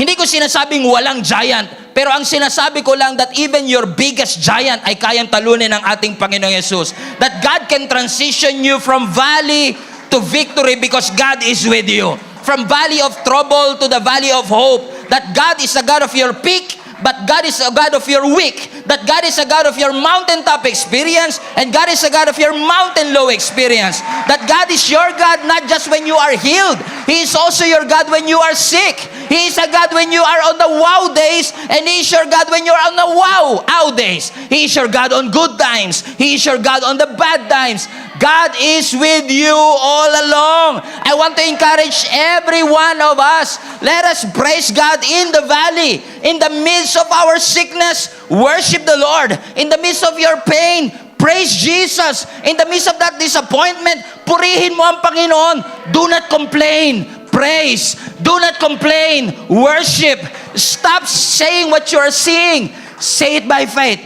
Hindi ko sinasabing walang giant, pero ang sinasabi ko lang that even your biggest giant ay kayang talunin ng ating Panginoong Yesus. That God can transition you from valley to victory because God is with you. From valley of trouble to the valley of hope. That God is the God of your peak, but God is a God of your weak. That God is a God of your mountaintop experience, and God is a God of your mountain low experience. That God is your God not just when you are healed. He is also your God when you are sick. He is a God when you are on the wow days, and He is your God when you are on the wow days. He is your God on good times. He is your God on the bad times. God is with you all along. I want to encourage every one of us. Let us praise God in the valley, in the midst of our sickness. Worship the Lord. In the midst of your pain, praise Jesus. In the midst of that disappointment, purihin mo ang Panginoon. Do not complain. Praise. Do not complain. Worship. Stop saying what you are seeing. Say it by faith.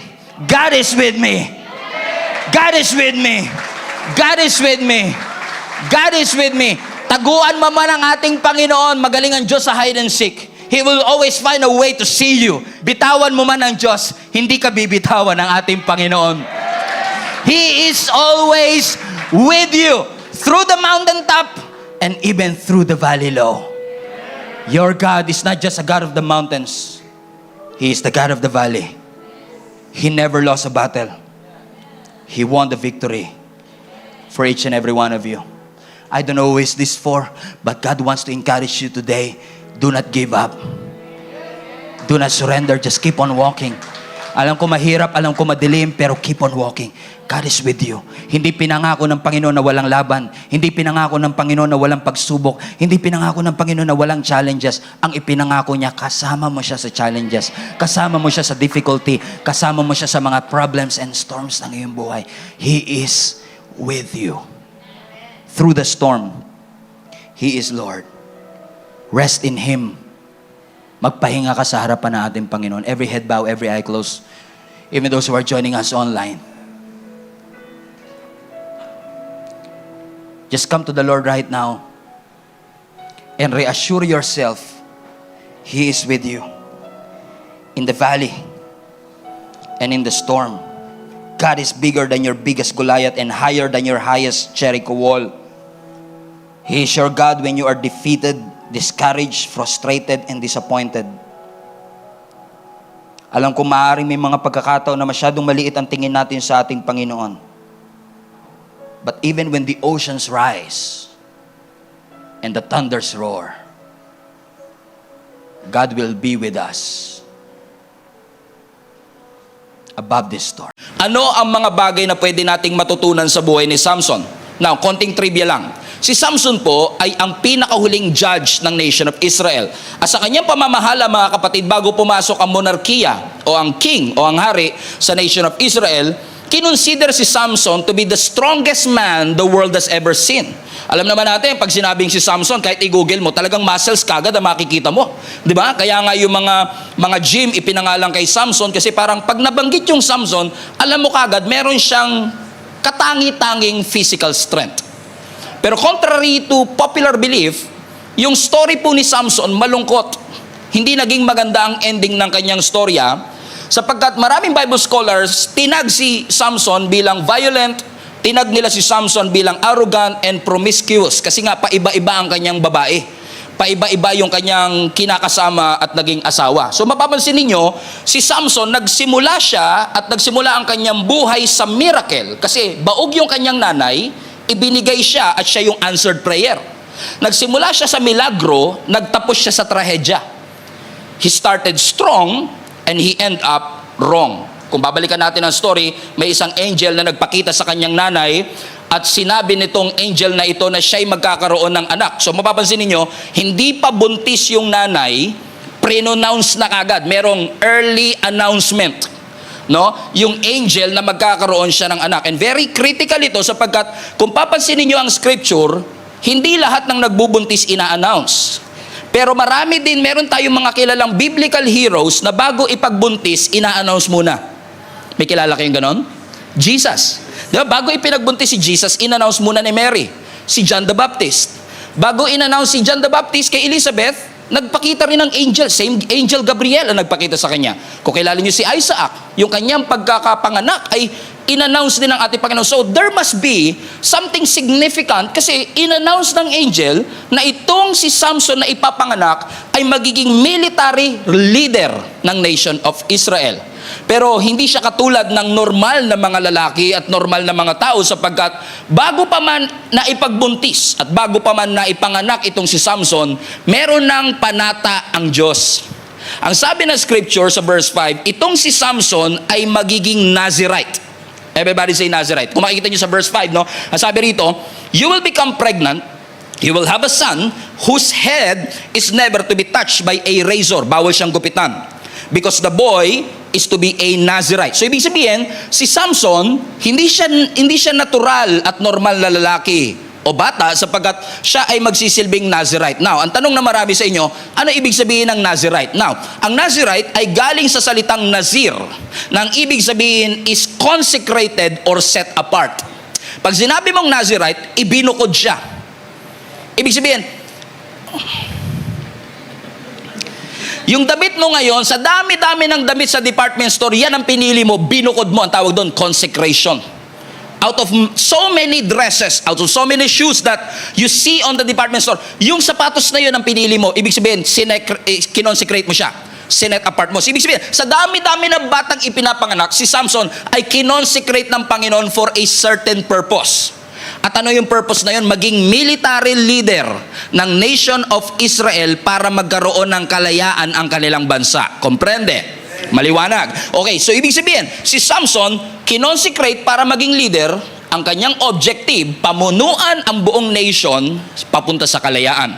God is with me. God is with me. God is with me. God is with me. Taguan mo man ang ating Panginoon. Magaling ang Diyos sa hide and seek. He will always find a way to see you. Bitawan mo man ang Diyos, hindi ka bibitawan ng ating Panginoon. He is always with you through the mountaintop and even through the valley low. Your God is not just a God of the mountains. He is the God of the valley. He never lost a battle. He won the victory for each and every one of you. I don't know who is this for, but God wants to encourage you today. Do not give up. Do not surrender. Just keep on walking. Alam ko mahirap, alam ko madilim, pero keep on walking. God is with you. Hindi pinangako ng Panginoon na walang laban. Hindi pinangako ng Panginoon na walang pagsubok. Hindi pinangako ng Panginoon na walang challenges. Ang ipinangako niya, kasama mo siya sa challenges. Kasama mo siya sa difficulty. Kasama mo siya sa mga problems and storms ng iyong buhay. He is with you. Through the storm, He is Lord. Rest in Him. Magpahinga ka sa harapan ng ating Panginoon. Every head bow, every eye closed. Even those who are joining us online. Just come to the Lord right now and reassure yourself He is with you in the valley and in the storm. God is bigger than your biggest Goliath and higher than your highest Jericho wall. He is your God when you are defeated, discouraged, frustrated, and disappointed. Alam ko maaaring may mga pagkakataon na masyadong maliit ang tingin natin sa ating Panginoon. But even when the oceans rise and the thunders roar, God will be with us above this storm. Ano ang mga bagay na pwede nating matutunan sa buhay ni Samson? Now, konting trivia lang. Si Samson po ay ang pinakahuling judge ng nation of Israel. At sa kanyang pamamahala, mga kapatid, bago pumasok ang monarkiya o ang king o ang hari sa nation of Israel, kinonsider si Samson to be the strongest man the world has ever seen. Alam naman natin, pag sinabing si Samson, kahit i-google mo, talagang muscles kagad ang makikita mo. Di ba? Kaya nga yung mga gym ipinangalan kay Samson kasi parang pag nabanggit yung Samson, alam mo kagad, meron siyang katangi-tanging physical strength. Pero contrary to popular belief, yung story po ni Samson malungkot. Hindi naging maganda ang ending ng kanyang storya sapagkat maraming Bible scholars tinag si Samson bilang violent, tinag nila si Samson bilang arrogant and promiscuous kasi nga paiba-iba ang kanyang babae. Paiba-iba yung kanyang kinakasama at naging asawa. So mapapansin ninyo, si Samson nagsimula siya at nagsimula ang kanyang buhay sa miracle kasi baog yung kanyang nanay, ibinigay siya at siya yung answered prayer. Nagsimula siya sa milagro, nagtapos siya sa trahedya. He started strong and he end up wrong. Kung babalikan natin ang story, may isang angel na nagpakita sa kanyang nanay at sinabi nitong angel na ito na siya'y magkakaroon ng anak. So mapapansin ninyo, hindi pa buntis yung nanay, pre-announce na kagad. Merong early announcement. No? Yung angel na magkakaroon siya ng anak. And very critical ito sapagkat kung papansin niyo ang scripture, hindi lahat ng nagbubuntis ina-announce. Pero meron tayong mga kilalang biblical heroes na bago ipagbuntis, ina-announce muna. May kilala kayong ganon? Jesus. Diba? Bago ipinagbuntis si Jesus, in-announce muna ni Mary, si John the Baptist. Bago in-announce si John the Baptist kay Elizabeth, nagpakita rin ng angel, same angel Gabriel ang nagpakita sa kanya. Kung kilala niyo si Isaac, yung kanyang pagkakapanganak ay in-announce din ng ating Panginoon. So there must be something significant kasi in-announce ng angel na itong si Samson na ipapanganak ay magiging military leader ng nation of Israel. Pero hindi siya katulad ng normal na mga lalaki at normal na mga tao sapagkat bago pa man na ipagbuntis at bago pa man na ipanganak itong si Samson, meron ng panata ang Diyos. Ang sabi ng scripture sa verse 5, itong si Samson ay magiging Nazirite. Everybody say Nazirite. Kung makikita nyo sa verse 5, no? Ang sabi rito, you will become pregnant, you will have a son whose head is never to be touched by a razor. Bawal siyang gupitan. Because the boy is to be a Nazirite. So ibig sabihin, si Samson, hindi siya natural at normal na lalaki o bata sapagkat siya ay magsisilbing Nazirite. Now, ang tanong na marami sa inyo, ano ibig sabihin ng Nazirite? Now, ang Nazirite ay galing sa salitang Nazir, na ang ibig sabihin is consecrated or set apart. Pag sinabi mong Nazirite, ibinukod siya. Ibig sabihin, yung damit mo ngayon, sa dami-dami ng damit sa department store, yan ang pinili mo, binukod mo, ang tawag doon, consecration. Out of so many dresses, out of so many shoes that you see on the department store, yung sapatos na yun ang pinili mo, ibig sabihin, kinonsecrate mo siya. Sinet apart mo. So, ibig sabihin, sa dami-dami na batang ipinapanganak, si Samson ay kinonsecrate ng Panginoon for a certain purpose. At ano yung purpose na yun? Maging military leader ng nation of Israel para magkaroon ng kalayaan ang kanilang bansa. Komprende? Maliwanag. Okay, so ibig sabihin, si Samson, kinonsecrate para maging leader, ang kanyang objective, pamunuan ang buong nation papunta sa kalayaan.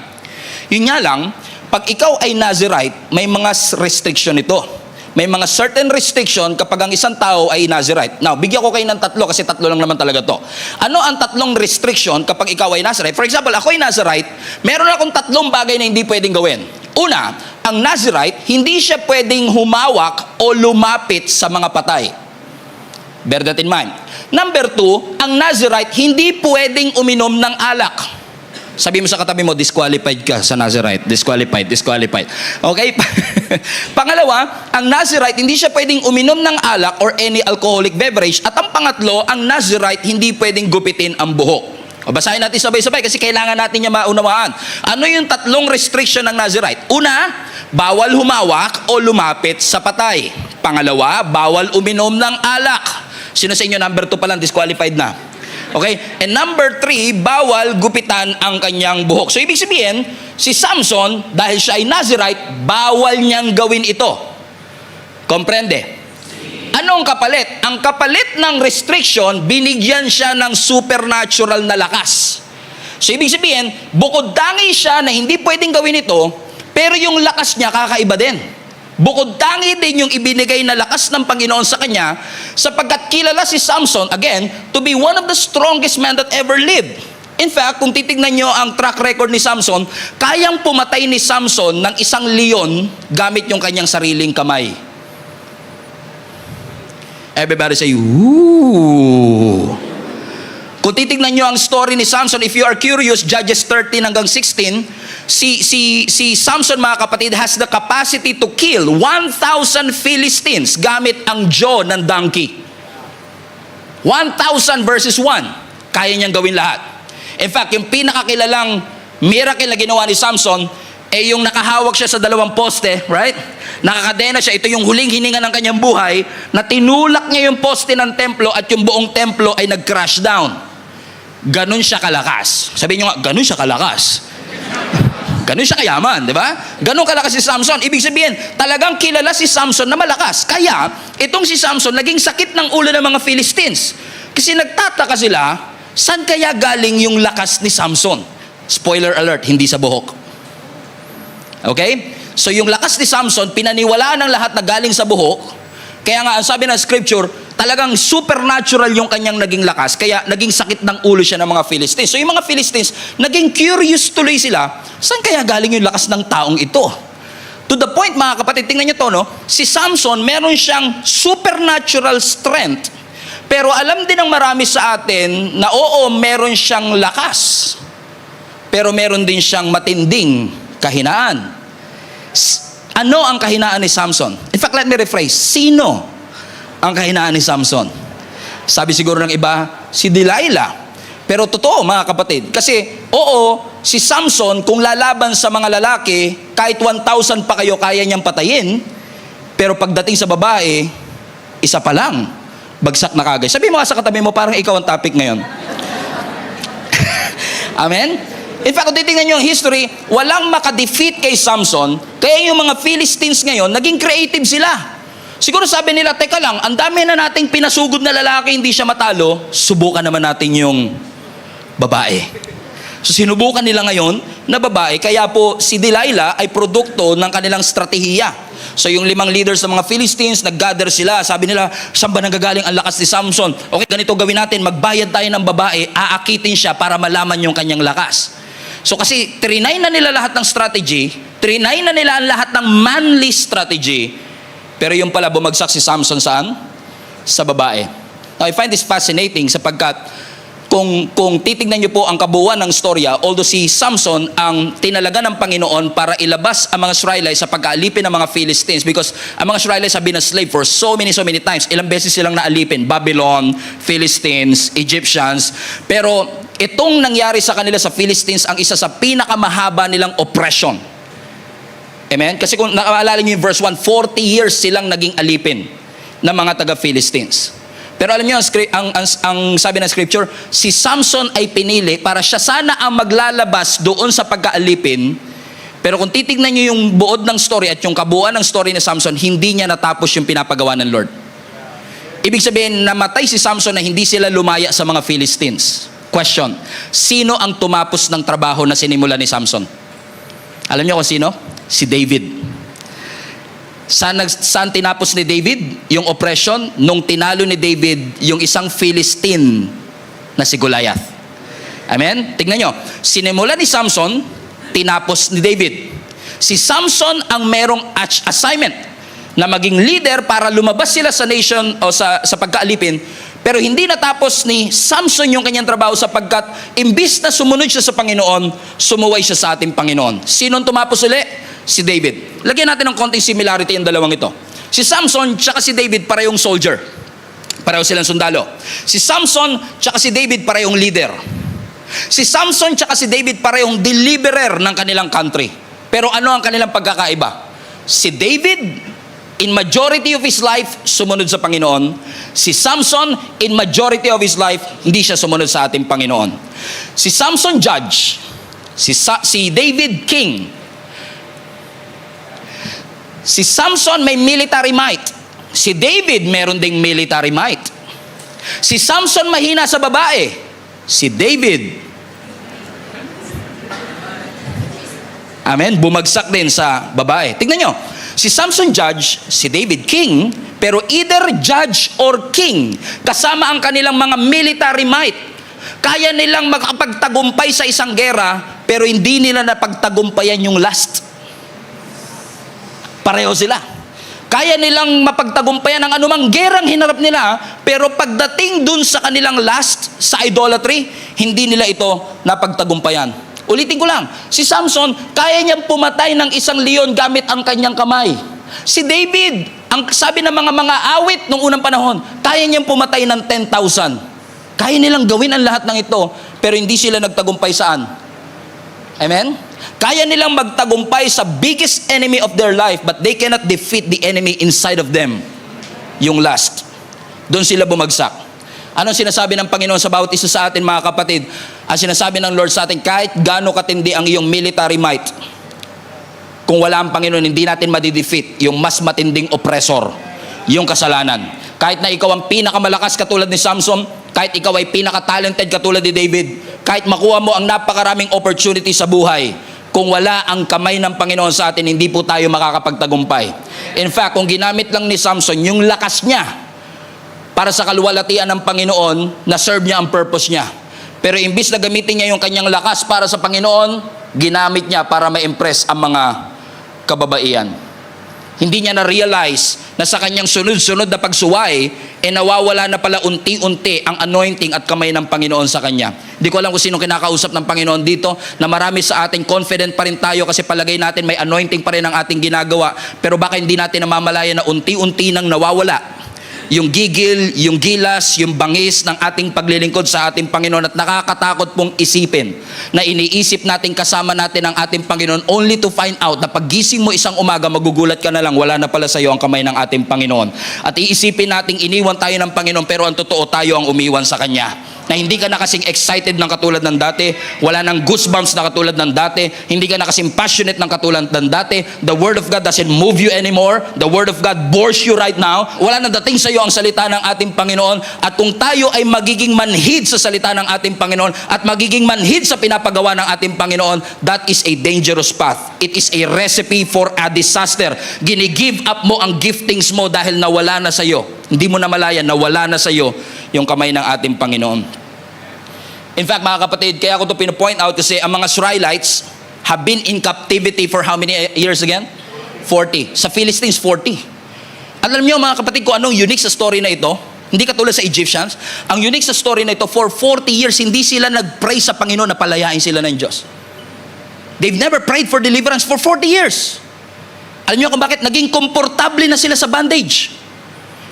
Yun nga lang, pag ikaw ay Nazirite, may mga restriction ito. May mga certain restriction kapag ang isang tao ay Nazirite. Now, bigyan ko kayo ng tatlo kasi tatlo lang naman talaga to. Ano ang tatlong restriction kapag ikaw ay Nazirite? For example, ako ay Nazirite, meron akong tatlong bagay na hindi pwedeng gawin. Una, ang Nazirite, hindi siya pwedeng humawak o lumapit sa mga patay. Bear that in mind. Number two, ang Nazirite, hindi pwedeng uminom ng alak. Sabi mo sa katabi mo, disqualified ka sa Nazirite. Disqualified. Okay? Pangalawa, ang Nazirite, hindi siya pwedeng uminom ng alak or any alcoholic beverage. At ang pangatlo, ang Nazirite, hindi pwedeng gupitin ang buhok. O basahin natin sabay-sabay kasi kailangan natin niya maunawaan. Ano yung tatlong restriction ng Nazirite? Una, bawal humawak o lumapit sa patay. Pangalawa, bawal uminom ng alak. Sino sa inyo number 2 pa lang disqualified na? Okay? And number 3, bawal gupitan ang kanyang buhok. So, ibig sabihin, si Samson, dahil siya ay Nazirite, bawal niyang gawin ito. Komprende? Ano ang kapalit? Ang kapalit ng restriction, binigyan siya ng supernatural na lakas. So, ibig sabihin, bukod tangi siya na hindi pwedeng gawin ito, pero yung lakas niya kakaiba din. Bukod tangi din yung ibinigay na lakas ng Panginoon sa kanya sapagkat kilala si Samson, again, to be one of the strongest men that ever lived. In fact, kung titignan nyo ang track record ni Samson, kayang pumatay ni Samson ng isang leon gamit yung kanyang sariling kamay. Everybody say, ooh. Kung titignan nyo ang story ni Samson, if you are curious, Judges 13 hanggang 16, si Samson, mga kapatid, has the capacity to kill 1,000 Philistines gamit ang jaw ng donkey. 1,000 versus 1. Kaya niyang gawin lahat. In fact, yung pinakakilalang miracle na ginawa ni Samson, yung nakahawak siya sa dalawang poste, right? Nakakadena siya. Ito yung huling hininga ng kanyang buhay na tinulak niya yung poste ng templo at yung buong templo ay nag-crash down. Ganon siya kalakas. Sabihin nyo nga, ganon siya kalakas. Ganon siya kayaman, di ba? Ganon kalakas si Samson. Ibig sabihin, talagang kilala si Samson na malakas. Kaya, itong si Samson, naging sakit ng ulo ng mga Philistines. Kasi nagtataka sila, saan kaya galing yung lakas ni Samson? Spoiler alert, hindi sa buhok. Okay? So yung lakas ni Samson, pinaniwalaan ng lahat na galing sa buhok. Kaya nga, ang sabi ng scripture, talagang supernatural yung kanyang naging lakas, kaya naging sakit ng ulo siya ng mga Philistines. So yung mga Philistines, naging curious tuloy sila, saan kaya galing yung lakas ng taong ito? To the point, mga kapatid, tingnan niyo to, no? Si Samson, meron siyang supernatural strength, pero alam din ng marami sa atin na oo, meron siyang lakas, pero meron din siyang matinding kahinaan. Ano ang kahinaan ni Samson? In fact, let me rephrase. Sino ang kahinaan ni Samson? Sabi siguro ng iba, si Delilah. Pero totoo, mga kapatid. Kasi, oo, si Samson, kung lalaban sa mga lalaki, kahit 1,000 pa kayo, kaya niyang patayin. Pero pagdating sa babae, isa pa lang, bagsak na kagad. Sabi mo nga sa katabi mo, parang ikaw ang topic ngayon. Amen? In fact, kung titingnan nyo yung history, walang makadefeat kay Samson, kaya yung mga Philistines ngayon, naging creative sila. Siguro sabi nila, teka lang, ang dami na nating pinasugod na lalaki, hindi siya matalo, subukan naman natin yung babae. So sinubukan nila ngayon na babae, kaya po si Delilah ay produkto ng kanilang strategiya. So yung 5 leaders ng mga Philistines, nag-gather sila, sabi nila, saan ba nanggagaling ang lakas ni Samson? Okay, ganito gawin natin, magbayad tayo ng babae, aakitin siya para malaman yung kanyang lakas. So kasi trinay na nila lahat ng strategy, trinay na nila lahat ng manly strategy, pero yung pala bumagsak si Samson saan? Sa babae. Now I find this fascinating sapagkat kung titignan niyo po ang kabuuan ng storya, although si Samson ang tinalaga ng Panginoon para ilabas ang mga Israelites sa pag-aalipin ng mga Philistines, because ang mga Israelites have been a slave for so many times. Ilang beses silang naalipin, Babylon, Philistines, Egyptians. Pero itong nangyari sa kanila sa Philistines ang isa sa pinakamahaba nilang oppression. Amen? Kasi kung nakaalala niyo yung verse 1, 40 years silang naging alipin ng mga taga-Philistines. Pero alam niyo, ang sabi ng scripture, si Samson ay pinili para siya sana ang maglalabas doon sa pagkaalipin. Pero kung titignan niyo yung buod ng story at yung kabuuan ng story ni Samson, hindi niya natapos yung pinapagawa ng Lord. Ibig sabihin, namatay si Samson na hindi sila lumaya sa mga Philistines. Question, sino ang tumapos ng trabaho na sinimula ni Samson? Alam niyo kung sino? Si David. Saan tinapos ni David yung oppression? Nung tinalo ni David yung isang Philistine na si Goliath. Amen? Tignan nyo. Sinimula ni Samson, tinapos ni David. Si Samson ang merong assignment na maging leader para lumabas sila sa nation o sa pagkaalipin. Pero hindi natapos ni Samson yung kanyang trabaho sapagkat imbis na sumunod siya sa Panginoon, sumuway siya sa ating Panginoon. Sinong tumapos uli? Si David. Lagyan natin ng konting similarity yung dalawang ito. Si Samson tsaka si David parehong soldier. Pareho silang sundalo. Si Samson tsaka si David parehong leader. Si Samson tsaka si David parehong deliverer ng kanilang country. Pero ano ang kanilang pagkakaiba? Si David, in majority of his life, sumunod sa Panginoon. Si Samson, in majority of his life, hindi siya sumunod sa ating Panginoon. Si Samson, judge. Si David, king. Si Samson may military might. Si David meron ding military might. Si Samson mahina sa babae. Si David, amen, bumagsak din sa babae. Tignan nyo. Si Samson judge, si David king, pero either judge or king, kasama ang kanilang mga military might. Kaya nilang makapagtagumpay sa isang gera, pero hindi nila napagtagumpayan yung last. Pareho sila. Kaya nilang mapagtagumpayan ang anumang gerang hinarap nila, pero pagdating dun sa kanilang last, sa idolatry, hindi nila ito napagtagumpayan. Ulitin ko lang, si Samson, kaya niyang pumatay ng isang leon gamit ang kanyang kamay. Si David, ang sabi ng mga awit nung unang panahon, kaya niyang pumatay ng 10,000. Kaya nilang gawin ang lahat ng ito, pero hindi sila nagtagumpay saan? Amen? Kaya nilang magtagumpay sa biggest enemy of their life, but they cannot defeat the enemy inside of them. Yung last. Doon sila bumagsak. Anong sinasabi ng Panginoon sa bawat isa sa atin, mga kapatid? Ang sinasabi ng Lord sa atin, kahit gaano katindi ang iyong military might, kung wala ang Panginoon, hindi natin madidefeat yung mas matinding oppressor, yung kasalanan. Kahit na ikaw ang pinakamalakas katulad ni Samson, kahit ikaw ay pinaka-talented katulad ni David, kahit makuha mo ang napakaraming opportunity sa buhay, kung wala ang kamay ng Panginoon sa atin, hindi po tayo makakapagtagumpay. In fact, kung ginamit lang ni Samson yung lakas niya para sa kaluwalhatian ng Panginoon, na serve niya ang purpose niya. Pero imbis na gamitin niya yung kanyang lakas para sa Panginoon, ginamit niya para ma-impress ang mga kababaihan. Hindi niya na-realize na sa kanyang sunod-sunod na pagsuway, nawawala na pala unti-unti ang anointing at kamay ng Panginoon sa kanya. Hindi ko alam kung sino kinakausap ng Panginoon dito, na marami sa atin, confident pa rin tayo kasi palagay natin may anointing pa rin ang ating ginagawa, pero baka hindi natin namamalayan na unti-unti nang nawawala yung gigil, yung gilas, yung bangis ng ating paglilingkod sa ating Panginoon. At nakakatakot pong isipin na iniisip natin kasama natin ang ating Panginoon, only to find out na paggising mo isang umaga, magugulat ka na lang, wala na pala sa iyo ang kamay ng ating Panginoon. At iisipin nating iniwan tayo ng Panginoon, pero ang totoo, tayo ang umiwan sa Kanya. Na hindi ka na kasing excited ng katulad ng dati, wala nang goosebumps na katulad ng dati, hindi ka na kasing passionate ng katulad ng dati. The Word of God doesn't move you anymore. The Word of God bores you right now. Wala na dating sa iyo ang salita ng ating Panginoon. At kung tayo ay magiging manhid sa salita ng ating Panginoon at magiging manhid sa pinapagawa ng ating Panginoon, that is a dangerous path. It is a recipe for a disaster. Gini-give up mo ang giftings mo dahil nawala na sa iyo. Hindi mo na malaya, nawala na sa iyo yung kamay ng ating Panginoon. In fact, mga kapatid, kaya ko ito pinapoint out kasi ang mga Israelites have been in captivity for how many years again? 40. Sa Philistines, 40. Alam niyo mga kapatid kung anong unique sa story na ito? Hindi katulad sa Egyptians. Ang unique sa story na ito, for 40 years, hindi sila nag-pray sa Panginoon na palayain sila ng Diyos. They've never prayed for deliverance for 40 years. Alam niyo kung bakit? Naging komportable na sila sa bondage.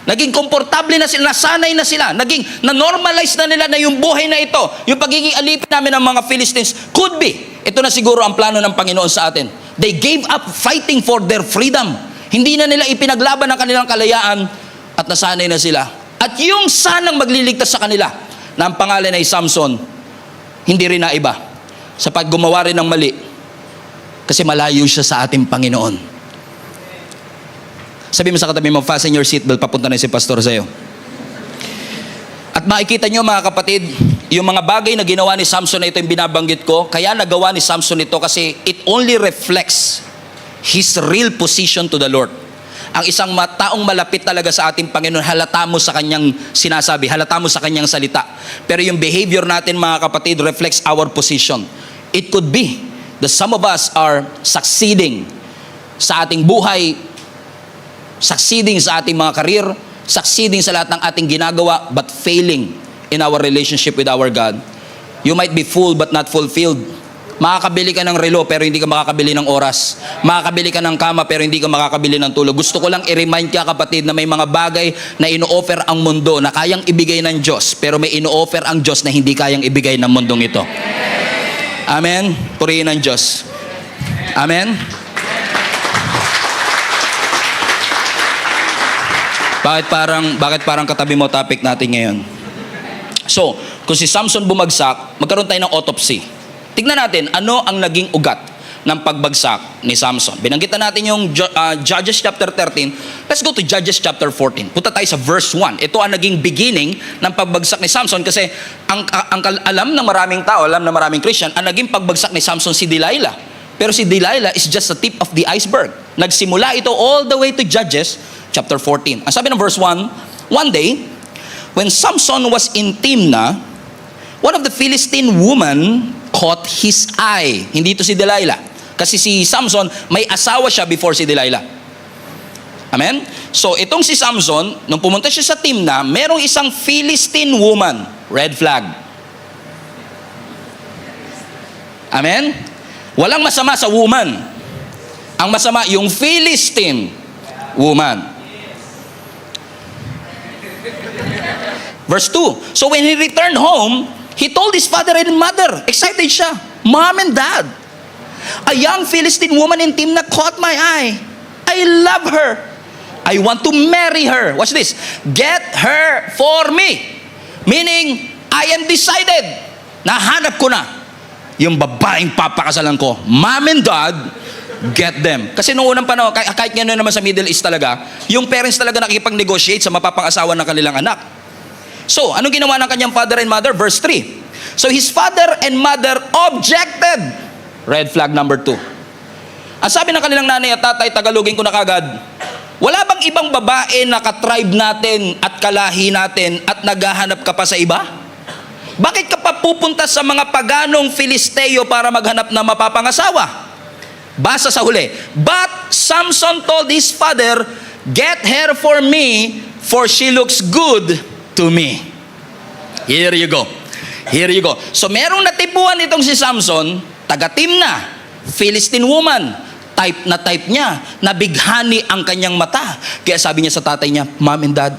Naging komportable na sila, nasanay na sila, na-normalize na nila na yung buhay na ito, yung pagiging alipin namin ng mga Philistines, could be, ito na siguro ang plano ng Panginoon sa atin. They gave up fighting for their freedom. Hindi na nila ipinaglaban ang kanilang kalayaan at nasanay na sila. At yung sanang magliligtas sa kanila, na ang pangalan ay Samson, hindi rin naiba. Sa paggumawa rin ng mali, kasi malayo siya sa ating Panginoon. Sabi mo sa katabi mo, fasten your seatbelt, papunta na si pastor sa'yo. At makikita nyo mga kapatid, yung mga bagay na ginawa ni Samson na ito yung binabanggit ko, kaya nagawa ni Samson ito kasi it only reflects his real position to the Lord. Ang isang taong malapit talaga sa ating Panginoon, halata mo sa kanyang sinasabi, halata mo sa kanyang salita. Pero yung behavior natin mga kapatid reflects our position. It could be that some of us are succeeding sa ating buhay, succeeding sa ating mga career, succeeding sa lahat ng ating ginagawa, but failing in our relationship with our God. You might be full but not fulfilled. Makakabili ka ng relo pero hindi ka makakabili ng oras. Makakabili ka ng kama pero hindi ka makakabili ng tulog. Gusto ko lang i-remind ka kapatid na may mga bagay na ino-offer ang mundo na kayang ibigay ng Diyos, pero may ino-offer ang Diyos na hindi kayang ibigay ng mundong ito. Amen? Purihin ang Diyos. Amen? Bakit parang katabi mo topic natin ngayon? So, kung si Samson bumagsak, magkaroon tayo ng autopsy. Tignan natin, ano ang naging ugat ng pagbagsak ni Samson. Binanggitan natin yung Judges chapter 13. Let's go to Judges chapter 14. Punta tayo sa verse 1. Ito ang naging beginning ng pagbagsak ni Samson kasi ang alam ng maraming tao, alam ng maraming Christian, ang naging pagbagsak ni Samson si Delilah. Pero si Delilah is just the tip of the iceberg. Nagsimula ito all the way to Judges chapter 14. Ang sabi ng verse 1, one day, when Samson was in Timnah, one of the Philistine women caught his eye. Hindi ito si Delilah. Kasi si Samson, may asawa siya before si Delilah. Amen? So, itong si Samson, nung pumunta siya sa Timnah, merong isang Philistine woman. Red flag. Amen? Walang masama sa woman. Ang masama, yung Philistine woman. Verse 2. So when he returned home, he told his father and mother. Excited siya. Mom and dad, a young Philistine woman in Timnah caught my eye. I love her. I want to marry her. Watch this. Get her for me. Meaning, I am decided. Nahanap ko na yung babaeng papakasalan ko. Mom and dad, get them. Kasi noong unang panahon, kahit nga naman sa Middle East talaga, yung parents talaga nakikipag-negotiate sa mapapangasawa ng kanilang anak. So, anong ginawa ng kanyang father and mother? Verse 3. So, his father and mother objected. Red flag number 2. Ang sabi ng kanilang nanay at tatay, Tagalogin ko na kagad, Wala bang ibang babae na katribe natin at kalahi natin at naghahanap ka pa sa iba? Bakit ka pa pupunta sa mga paganong Filisteo para maghanap na mapapangasawa? Basa sa huli. But Samson told his father, "Get her for me, for she looks good to me." Here you go. Here you go. So merong natipuan itong si Samson, taga-Timna, Philistine woman. Type na type niya, nabighani ang kanyang mata. Kaya sabi niya sa tatay niya, "Mom and Dad,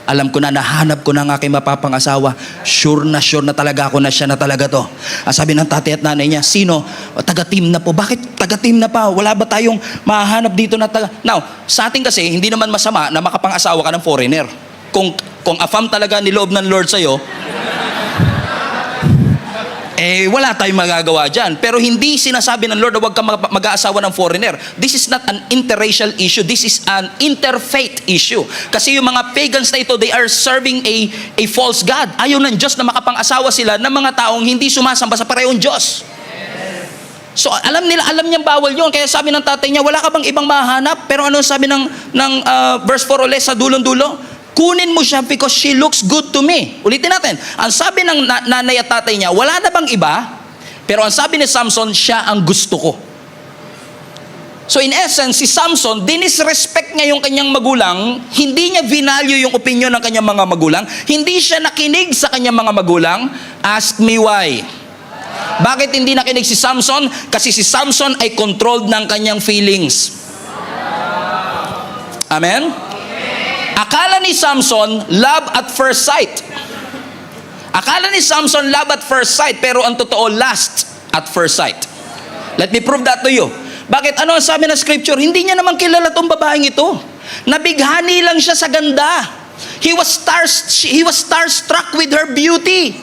alam ko na, nahanap ko na ang aking mapapangasawa. Sure na talaga ako na siya na talaga to." Ang sabi ng tatay at nanay niya, "Sino?" "Taga-Timna po." "Bakit taga-Timna pa? Wala ba tayong mahanap dito na taga..." Now, sa atin kasi, hindi naman masama na makapangasawa ka ng foreigner. Kung afam talaga niloob ng Lord sa'yo, wala tayong magagawa dyan. Pero hindi sinasabi ng Lord na huwag kang mag-aasawa ng foreigner. This is not an interracial issue. This is an interfaith issue. Kasi yung mga pagans na ito, they are serving a false God. Ayaw ng Diyos na makapang-asawa sila ng mga taong hindi sumasamba sa parehong Diyos. So alam niyang bawal yun. Kaya sabi ng tatay niya, wala ka bang ibang mahanap? Pero ano sabi ng verse 4 ulit sa dulong-dulo? Kunin mo siya because she looks good to me. Ulitin natin. Ang sabi ng nanay at tatay niya, wala na bang iba? Pero ang sabi ni Samson, siya ang gusto ko. So in essence, si Samson, dinisrespect niya yung kanyang magulang, hindi niya vinalue yung opinion ng kanyang mga magulang, hindi siya nakinig sa kanyang mga magulang. Ask me why. Bakit hindi nakinig si Samson? Kasi si Samson ay controlled ng kanyang feelings. Amen? Akala ni Samson, love at first sight. Akala ni Samson, love at first sight, pero ang totoo, lust at first sight. Let me prove that to you. Bakit? Ano ang sabi ng scripture? Hindi niya naman kilala tong babaeng ito. Nabighani lang siya sa ganda. He was starstruck with her beauty.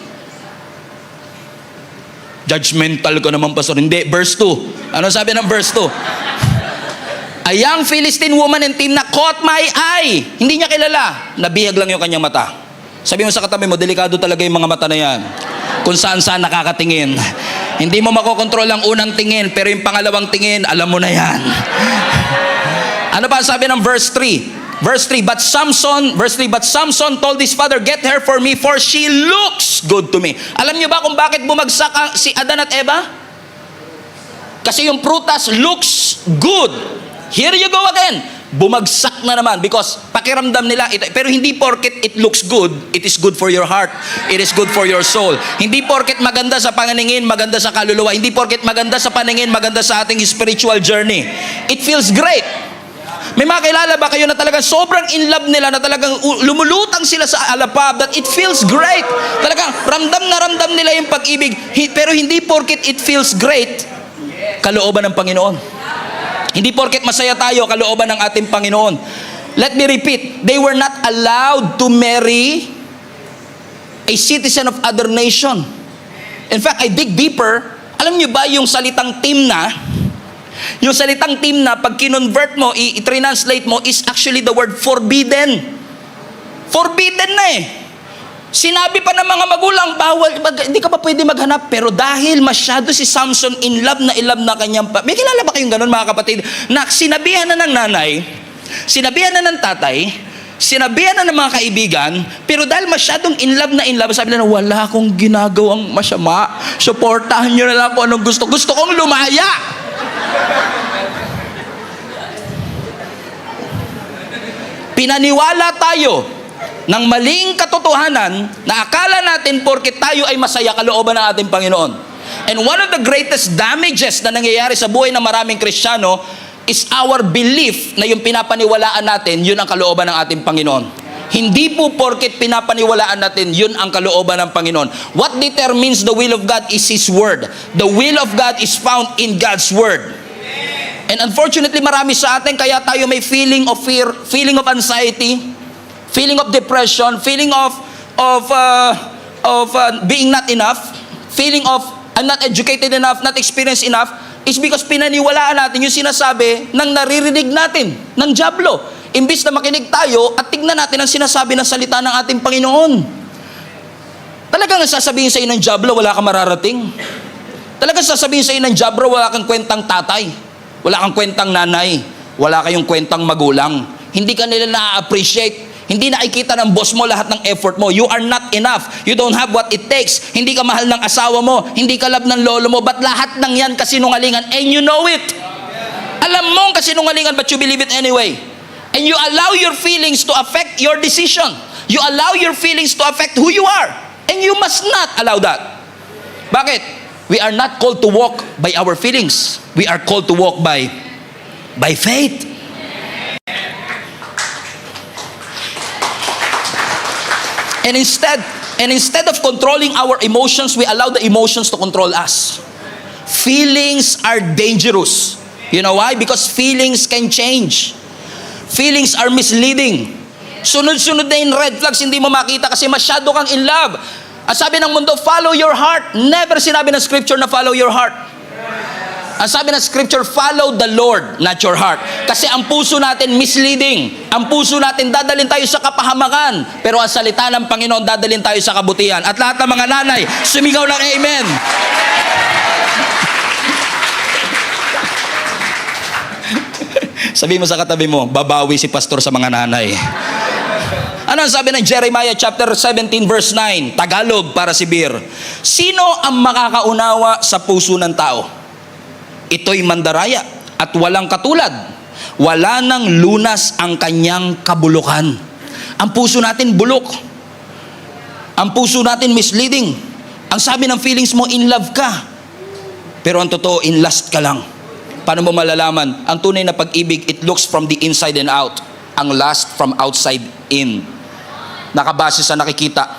Judgmental ko naman, pastor. Hindi, verse 2. Ano sabi ng verse 2? A young Philistine woman in Timna caught my eye. Hindi niya kilala. Nabihag lang yung kanyang mata. Sabi mo sa katabi mo, delikado talaga yung mga mata na yan. Kung saan nakakatingin. Hindi mo makokontrol ang unang tingin, pero yung pangalawang tingin, alam mo na yan. Ano pa sabi ng verse 3? Verse 3, but Samson told his father, "Get her for me, for she looks good to me." Alam niyo ba kung bakit bumagsak si Adan at Eva? Kasi yung prutas looks good. Here you go again. Bumagsak na naman because pakiramdam nila ito. Pero hindi porket it looks good, it is good for your heart. It is good for your soul. Hindi porket maganda sa paningin, maganda sa kaluluwa. Hindi porket maganda sa paningin, maganda sa ating spiritual journey. It feels great. May mga kilala ba kayo na talagang sobrang in love nila, na talagang lumulutang sila sa alapab, that it feels great. Talagang ramdam nila yung pag-ibig. Pero hindi porket it feels great, kalooban ng Panginoon. Hindi porket masaya tayo, kalooban ng ating Panginoon. Let me repeat, they were not allowed to marry a citizen of other nation. In fact, I dig deeper. Alam niyo ba yung salitang Timna? Yung salitang Timna, pag kinonvert mo, i-translate mo, is actually the word forbidden. Forbidden na eh. Sinabi pa ng mga magulang, bawal, hindi ka pa pwede maghanap. Pero dahil masyado si Samson in love na kanyang may kilala ba kayong ganun, mga kapatid? Na sinabihan na ng nanay, sinabihan na ng tatay, sinabihan na ng mga kaibigan, pero dahil masyadong in love, sabi nila, wala akong ginagawang masama. Suportahan nyo na lang kung anong gusto. Gusto kong lumaya. Pinaniwala tayo ng maling katotohanan na akala natin porket tayo ay masaya, kalooban ng ating Panginoon. And one of the greatest damages na nangyayari sa buhay ng maraming Kristiyano is our belief na yung pinapaniwalaan natin, yun ang kalooban ng ating Panginoon. Hindi po porket pinapaniwalaan natin, yun ang kalooban ng Panginoon. What determines the will of God is His Word. The will of God is found in God's Word. And unfortunately, marami sa atin, kaya tayo may feeling of fear, feeling of anxiety, feeling of depression, feeling of being not enough, feeling of I'm not educated enough, not experienced enough, is because pinaniwalaan natin yung sinasabi ng naririnig natin, ng dyablo. Imbis na makinig tayo at tignan natin ang sinasabi ng salita ng ating Panginoon. Talagang sasabihin sa iyo ng dyablo, wala kang mararating. Talagang sasabihin sa iyo ng dyablo, wala kang kwentang tatay, wala kang kwentang nanay, wala kayong kwentang magulang. Hindi ka nila na-appreciate. Hindi nakikita ng boss mo lahat ng effort mo. You are not enough. You don't have what it takes. Hindi ka mahal ng asawa mo. Hindi ka love ng lolo mo. But lahat ng yan kasinungalingan. And you know it. Alam mo ang kasinungalingan, but you believe it anyway. And you allow your feelings to affect your decision. You allow your feelings to affect who you are. And you must not allow that. Bakit? We are not called to walk by our feelings. We are called to walk by faith. And instead of controlling our emotions, we allow the emotions to control us. Feelings are dangerous. You know why? Because feelings can change. Feelings are misleading. Sunod-sunod na yung red flags, hindi mo makita kasi masyado kang in love. Ang sabi ng mundo, follow your heart. Never sinabi ng scripture na follow your heart. Ang sabi ng scripture, follow the Lord, not your heart. Kasi ang puso natin misleading. Ang puso natin dadalhin tayo sa kapahamakan. Pero ang salita ng Panginoon dadalhin tayo sa kabutihan. At lahat ng mga nanay, sumigaw ng amen. Sabi mo sa katabi mo, babawi si pastor sa mga nanay. Ano ang sabi ng Jeremiah chapter 17 verse 9? Tagalog para si Bir. Sino ang makakaunawa sa puso ng tao? Ito'y mandaraya at walang katulad. Wala nang lunas ang kanyang kabulukan. Ang puso natin bulok. Ang puso natin misleading. Ang sabi ng feelings mo, in love ka. Pero ang totoo, in lust ka lang. Paano mo malalaman? Ang tunay na pag-ibig, it looks from the inside and out. Ang lust from outside in. Nakabase sa nakikita.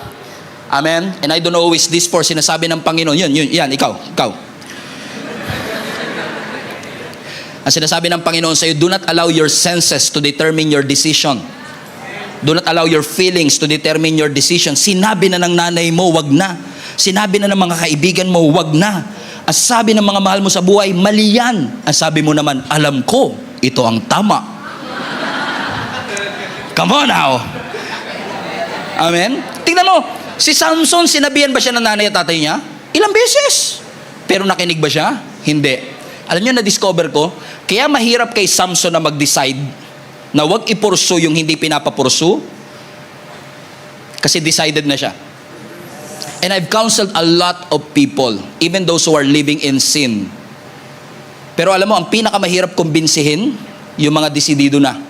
Amen? And I don't know who is this for. Sinasabi ng Panginoon. Yan, ikaw. Ang sinasabi ng Panginoon sa iyo, do not allow your senses to determine your decision. Do not allow your feelings to determine your decision. Sinabi na ng nanay mo, wag na. Sinabi na ng mga kaibigan mo, wag na. Ang sabi ng mga mahal mo sa buhay, mali yan. Ang sabi mo naman, alam ko, ito ang tama. Come on now. Amen? Tingnan mo, si Samson, sinabihan ba siya ng nanay at tatay niya? Ilang beses. Pero nakinig ba siya? Hindi. Alam niyo, na-discover ko, kaya mahirap kay Samson na mag-decide na wag ipursu yung hindi pinapapursu kasi decided na siya. And I've counseled a lot of people, even those who are living in sin. Pero alam mo, ang pinakamahirap kumbinsihin, yung mga desidido na.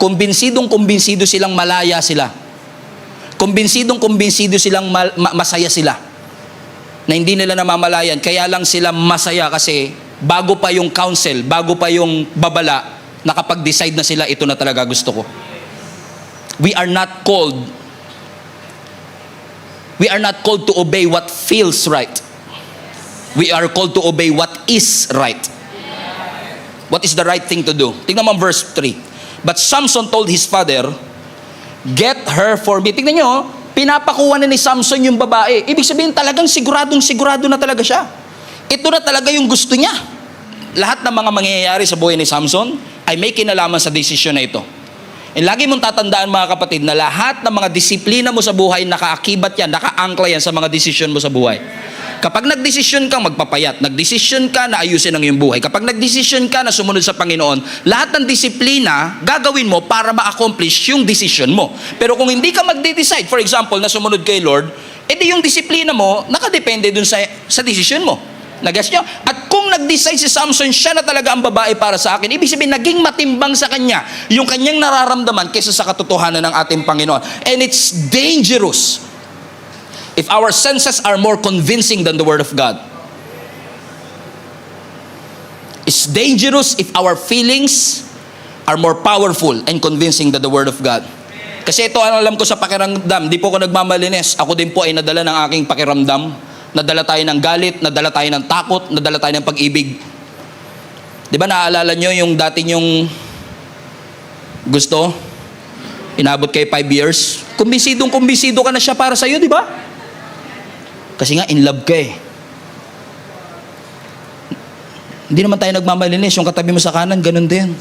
Kumbinsidong silang malaya sila. Kumbinsidong silang masaya sila. Na hindi nila namamalayan, kaya lang sila masaya kasi bago pa yung counsel, bago pa yung babala, nakapag-decide na sila, ito na talaga gusto ko. We are not called to obey what feels right. We are called to obey what is right. What is the right thing to do? Tingnan mo verse 3. But Samson told his father, get her for me. Tingnan nyo, pinapakuha na ni Samson yung babae. Ibig sabihin talagang sigurado na talaga siya. Ito na talaga yung gusto niya. Lahat ng mga mangyayari sa buhay ni Samson ay may kinalaman sa desisyon na ito. And lagi mong tatandaan mga kapatid na lahat ng mga disiplina mo sa buhay, nakaakibat yan, nakaangkla yan sa mga desisyon mo sa buhay. Kapag nagdesisyon kang magpapayat, nagdesisyon ka na ayusin ang iyong buhay, kapag nagdesisyon ka na sumunod sa Panginoon, lahat ng disiplina gagawin mo para ma-accomplish yung decision mo. Pero kung hindi ka magde-decide, for example, na sumunod kay Lord, edi yung disiplina mo, nakadepende dun sa decision mo. Nagas nyo? At kung nag-decide si Samson, siya na talaga ang babae para sa akin, ibig sabihin, naging matimbang sa kanya yung kanyang nararamdaman kaysa sa katotohanan ng ating Panginoon. And it's dangerous if our senses are more convincing than the Word of God. It's dangerous if our feelings are more powerful and convincing than the Word of God. Kasi ito, ano alam ko sa pakiramdam, di po ako nagmamalinis. Ako din po ay nadala ng aking pakiramdam. Nadala tayo ng galit, nadala tayo ng takot, nadala tayo ng pag-ibig. Di ba naaalala nyo yung dati nyong gusto? Inabot kayo 5 years. Kumbinsido ka na siya para sa'yo, di ba? Kasi nga, in love ka eh. Hindi naman tayo nagmamalinis. Yung katabi mo sa kanan, ganun din.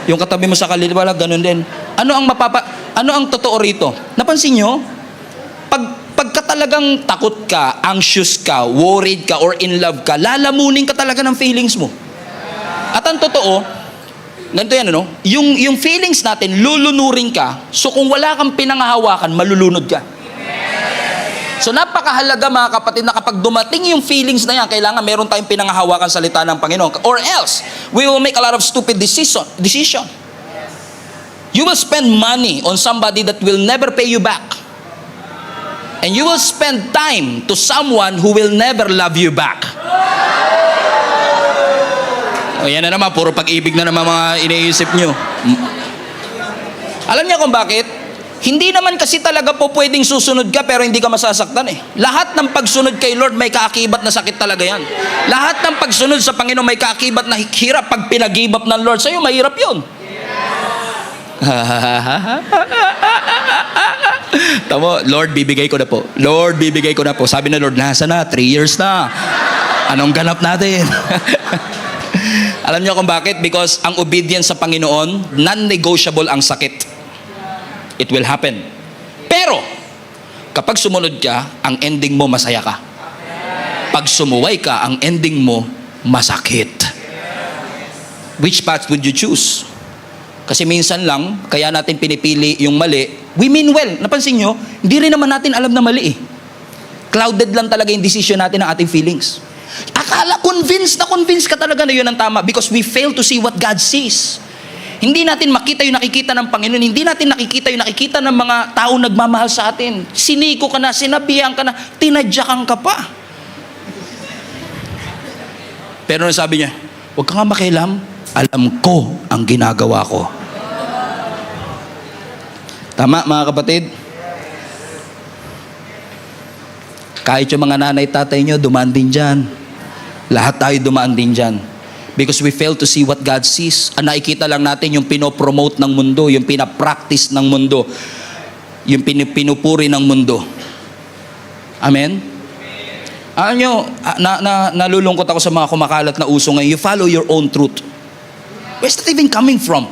Yung katabi mo sa kaliwa, ganun din. Ano ang totoo rito? Napansin nyo? Pagka talagang takot ka, anxious ka, worried ka, or in love ka, lalamunin ka talaga ng feelings mo. At ang totoo, Ganito yan, ano? Yung feelings natin, lulunurin ka. So kung wala kang pinangahawakan, malulunod ka. So napakahalaga mga kapatid na kapag dumating yung feelings na yan, kailangan meron tayong pinangahawakan salita ng Panginoon. Or else, we will make a lot of stupid decision. You will spend money on somebody that will never pay you back. And you will spend time to someone who will never love you back. O yan na naman, puro pag-ibig na naman mga iniisip nyo. Alam niya kung bakit? Hindi naman kasi talaga po pwedeng susunod ka pero hindi ka masasaktan eh. Lahat ng pagsunod kay Lord may kaakibat na sakit talaga yan. Lahat ng pagsunod sa Panginoon may kaakibat na hirap. Pag pinag-give up ng Lord sa'yo, mahirap yun. Tamo, Lord, bibigay ko na po. Lord, bibigay ko na po. Sabi na Lord, nasa na? 3 years na. Anong ganap natin? Alam niyo kung bakit? Because ang obedience sa Panginoon, non-negotiable ang sakit. It will happen. Pero, kapag sumunod ka, ang ending mo masaya ka. Pag sumuway ka, ang ending mo masakit. Which path would you choose? Kasi minsan lang, kaya natin pinipili yung mali. We mean well. Napansin nyo, hindi rin naman natin alam na mali eh. Clouded lang talaga yung decision natin ng ating feelings. Akala, convinced ka talaga na yun ang tama because we fail to see what God sees. Hindi natin makita yung nakikita ng Panginoon. Hindi natin nakikita yung nakikita ng mga tao nagmamahal sa atin. Siniko ka na, sinabihan ka na, tinadyakan ka pa. Pero sabi niya, huwag ka nga makialam, alam ko ang ginagawa ko. Tama mga kapatid? Kahit yung mga nanay tatay nyo, dumaan din dyan. Lahat tayo dumaan din dyan. Because we fail to see what God sees. Ang nakikita lang natin yung pinopromote ng mundo, yung pinapractice ng mundo, yung pinupuri ng mundo. Amen? Alam nyo, nalulungkot ako sa mga kumakalat na uso ngayon. You follow your own truth. Where's that even coming from?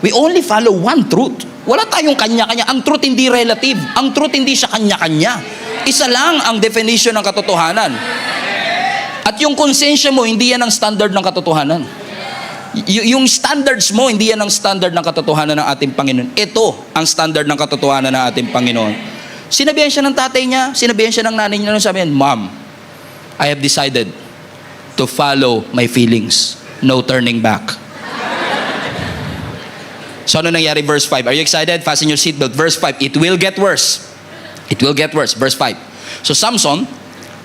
We only follow one truth. Wala tayong kanya-kanya. Ang truth hindi relative. Ang truth hindi siya kanya-kanya. Isa lang ang definition ng katotohanan. At yung konsensya mo, hindi yan ang standard ng katotohanan. Yung standards mo, hindi yan ang standard ng katotohanan ng ating Panginoon. Ito ang standard ng katotohanan ng ating Panginoon. Sinabihan siya ng tatay niya, sinabihan siya ng nanay niya, sabihin, Mom, I have decided to follow my feelings. No turning back. So ano nangyari? Verse 5. Are you excited? Fasten your seatbelt. Verse 5. It will get worse. It will get worse. Verse 5. So Samson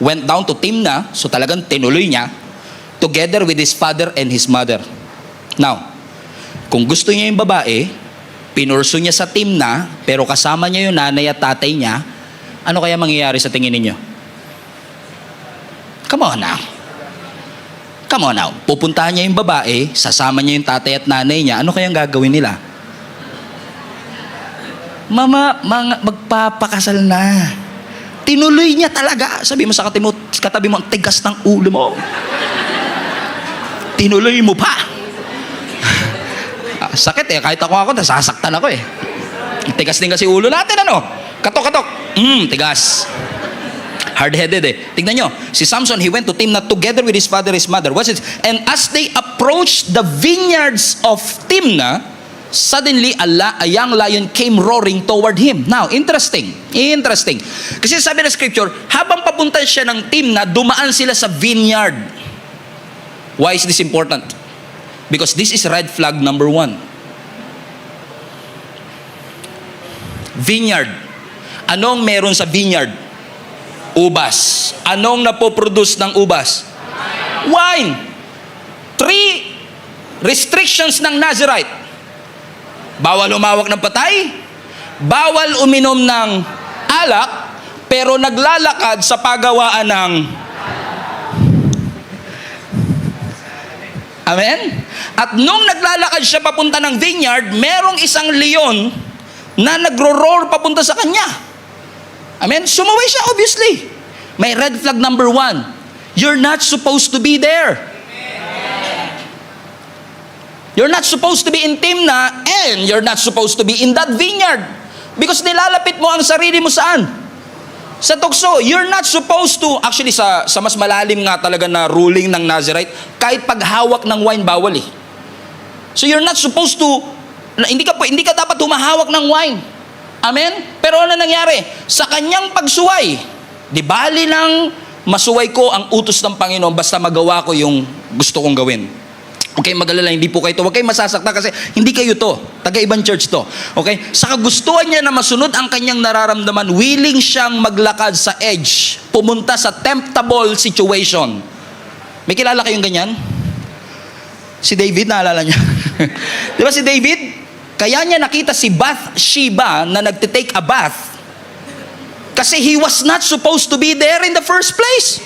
went down to Timnah, so talagang tinuloy niya, together with his father and his mother. Now, kung gusto niya yung babae, pinurso niya sa Timnah, pero kasama niya yung nanay at tatay niya, ano kaya mangyayari sa tingin ninyo? Come on now. Come on now. Pupuntahan niya yung babae, sasama niya yung tatay at nanay niya, ano kayang gagawin nila? Mama, magpapakasal na. Tinuloy niya talaga. Sabi mo sa katabi mo, ang tigas ng ulo mo. Tinuloy mo pa. Sakit eh. Kahit ako, nasasaktan ako eh. Tigas din kasi ulo natin, ano? Katok. Tigas. Hard-headed eh. Tignan nyo. Si Samson, he went to Timnah together with his father and his mother. What's it? And as they approached the vineyards of Timnah, suddenly, a young lion came roaring toward him. Now, interesting. Kasi sabi ng scripture, habang papunta siya ng Timnah, dumaan sila sa vineyard. Why is this important? Because this is red flag number 1. Vineyard. Anong meron sa vineyard? Ubas. Anong napoproduce ng ubas? Wine. 3 restrictions ng Nazirite. Bawal humawak ng patay, bawal uminom ng alak, pero naglalakad sa pagawaan ng... Amen? At nung naglalakad siya papunta ng vineyard, merong isang leon na nagro-roar papunta sa kanya. Amen? Sumuway siya, obviously. May red flag number 1. You're not supposed to be there. You're not supposed to be in Timnah and you're not supposed to be in that vineyard. Because nilalapit mo ang sarili mo saan? Sa tukso. You're not supposed to, actually sa mas malalim nga talaga na ruling ng Nazirite, kahit paghawak ng wine bawal eh. So you're not supposed to, hindi ka dapat humahawak ng wine. Amen? Pero ano nangyari? Sa kanyang pagsuway, di bali lang masuway ko ang utos ng Panginoon basta magawa ko yung gusto kong gawin. Okay, mag-alala, hindi po kayo to. Huwag kayong masasakta kasi hindi kayo to. Taga-ibang church to. Okay? Sa kagustuhan niya na masunod ang kanyang nararamdaman, willing siyang maglakad sa edge, pumunta sa temptable situation. May kilala kayong ganyan? Si David, naalala niya? Di ba si David? Kaya niya nakita si Bathsheba na nagtitake a bath kasi he was not supposed to be there in the first place.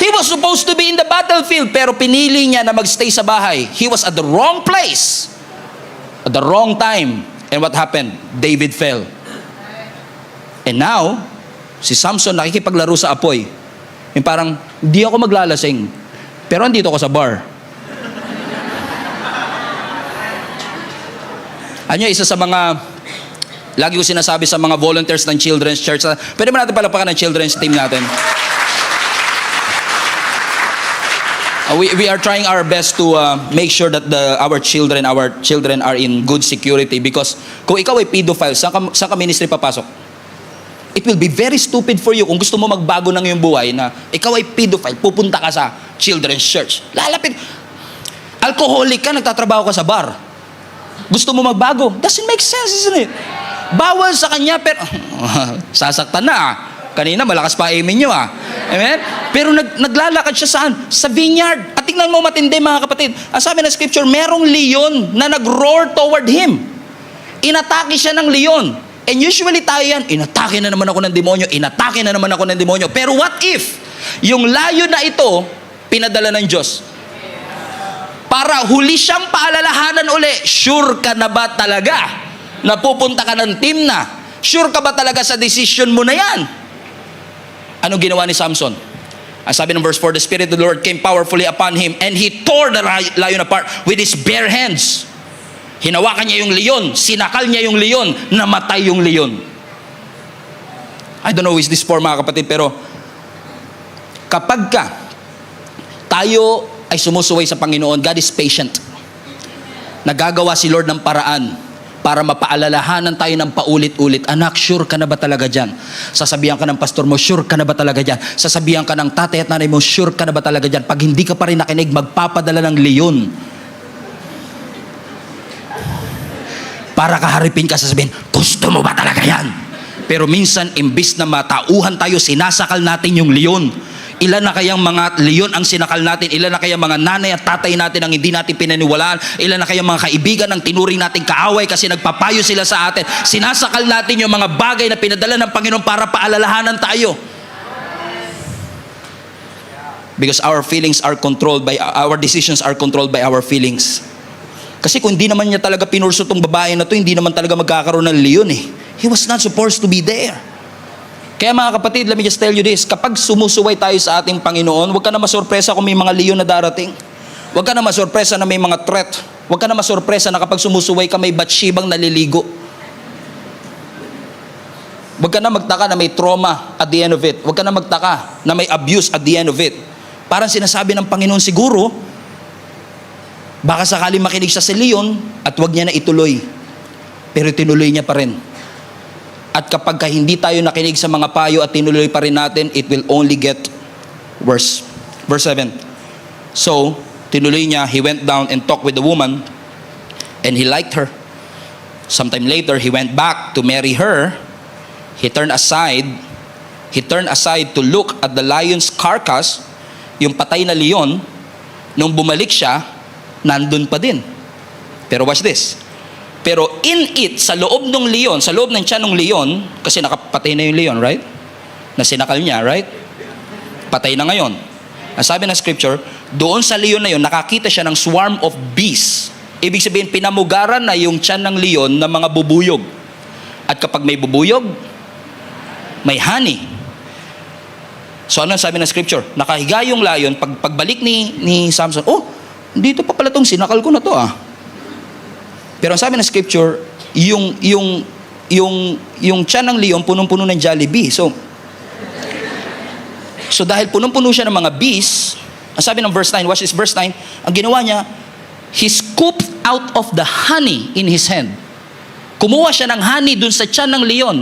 He was supposed to be in the battlefield, pero pinili niya na magstay sa bahay. He was at the wrong place, at the wrong time. And what happened? David fell. And now, si Samson nakikipaglaro sa apoy. Yung parang, hindi ako maglalasing, pero andito ako sa bar. Ano isa sa mga, lagi ko sinasabi sa mga volunteers ng Children's Church, pwede ba natin palapakan ng Children's team natin? We are trying our best to make sure that our children are in good security, because kung ikaw ay pedophile, saan ka ministry papasok? It will be very stupid for you kung gusto mo magbago ng iyong buhay na ikaw ay pedophile, pupunta ka sa Children's Church. Lalapit. Alcoholic ka, nagtatrabaho ka sa bar. Gusto mo magbago? Doesn't make sense, isn't it? Bawal sa kanya, pero sasaktan na ah. Kanina, malakas pa amen nyo ah. Amen? Pero naglalakad siya saan? Sa vineyard. At tingnan mo matindi mga kapatid. Ang sabi ng scripture, merong leon na nag-roar toward him. Inatake siya ng leon. And usually tayo yan, inatake na naman ako ng demonyo, inatake na naman ako ng demonyo. Pero what if, yung layo na ito, pinadala ng Diyos? Para huli siyang paalalahanan uli, sure ka na ba talaga na pupunta ka ng team na? Sure ka ba talaga sa decision mo na yan? Ano ginawa ni Samson? Ang sabi ng verse 4, the Spirit of the Lord came powerfully upon him and he tore the lion apart with his bare hands. Hinawakan niya yung leon, sinakal niya yung leon, namatay yung leon. I don't know who is this for mga kapatid, pero kapag tayo ay sumusuway sa Panginoon, God is patient. Nagagawa si Lord ng paraan para mapaalalahanan tayo ng paulit-ulit. Anak, sure ka na ba talaga dyan? Sasabihan ka ng pastor mo, sure ka na ba talaga dyan? Sasabihan ka ng tatay at nanay mo, sure ka na ba talaga dyan? Pag hindi ka pa rin nakinig, magpapadala ng leon. Para kaharipin ka, sasabihin, gusto mo ba talaga yan? Pero minsan, imbis na matauhan tayo, sinasakal natin yung leon. Ilan na kayang mga leon ang sinakal natin? Ilan na kayang mga nanay at tatay natin ang hindi natin pinaniwalaan? Ilan na kayang mga kaibigan ang tinuring natin kaaway kasi nagpapayo sila sa atin? Sinasakal natin yung mga bagay na pinadala ng Panginoon para paalalahanan tayo. Because our feelings are controlled by, our decisions are controlled by our feelings. Kasi kung hindi naman niya talaga pinurso tong babae na to, hindi naman talaga magkakaroon ng leon eh. He was not supposed to be there. Kaya mga kapatid, let me just tell you this, kapag sumusuway tayo sa ating Panginoon, huwag ka na masurpresa kung may mga leon na darating. Huwag ka na masurpresa na may mga threat. Huwag ka na masurpresa na kapag sumusuway ka may Bathshebang naliligo. Huwag ka na magtaka na may trauma at the end of it. Huwag ka na magtaka na may abuse at the end of it. Parang sinasabi ng Panginoon siguro, baka sakali makinig siya sa leon at huwag niya na ituloy. Pero tinuloy niya pa rin. At kapag hindi tayo nakinig sa mga payo at tinuloy pa rin natin, it will only get worse. Verse 7. So, tinuloy niya, he went down and talked with the woman, and he liked her. Sometime later, he went back to marry her. He turned aside to look at the lion's carcass, yung patay na leon. Nung bumalik siya, nandun pa din. Pero watch this. Pero in it, sa loob ng leon, sa loob ng tiyan ng leon, kasi nakapatay na yung leon, right? Na sinakal niya, right? Patay na ngayon. Ang sabi ng scripture, doon sa leon na yun, nakakita siya ng swarm of bees. Ibig sabihin, pinamugaran na yung tiyan ng leon ng mga bubuyog. At kapag may bubuyog, may honey. So ano sabi ng scripture? Nakahiga yung lion, pagbalik ni Samson, oh, dito pa pala tong sinakal ko na to ah. Pero ang sabi ng scripture, yung tiyan ng leon, punong-puno ng Jollibee. So dahil punong-puno siya ng mga bees, ang sabi ng verse 9, watch this verse 9, ang ginawa niya, he scooped out of the honey in his hand. Kumuha siya ng honey dun sa tiyan ng leon.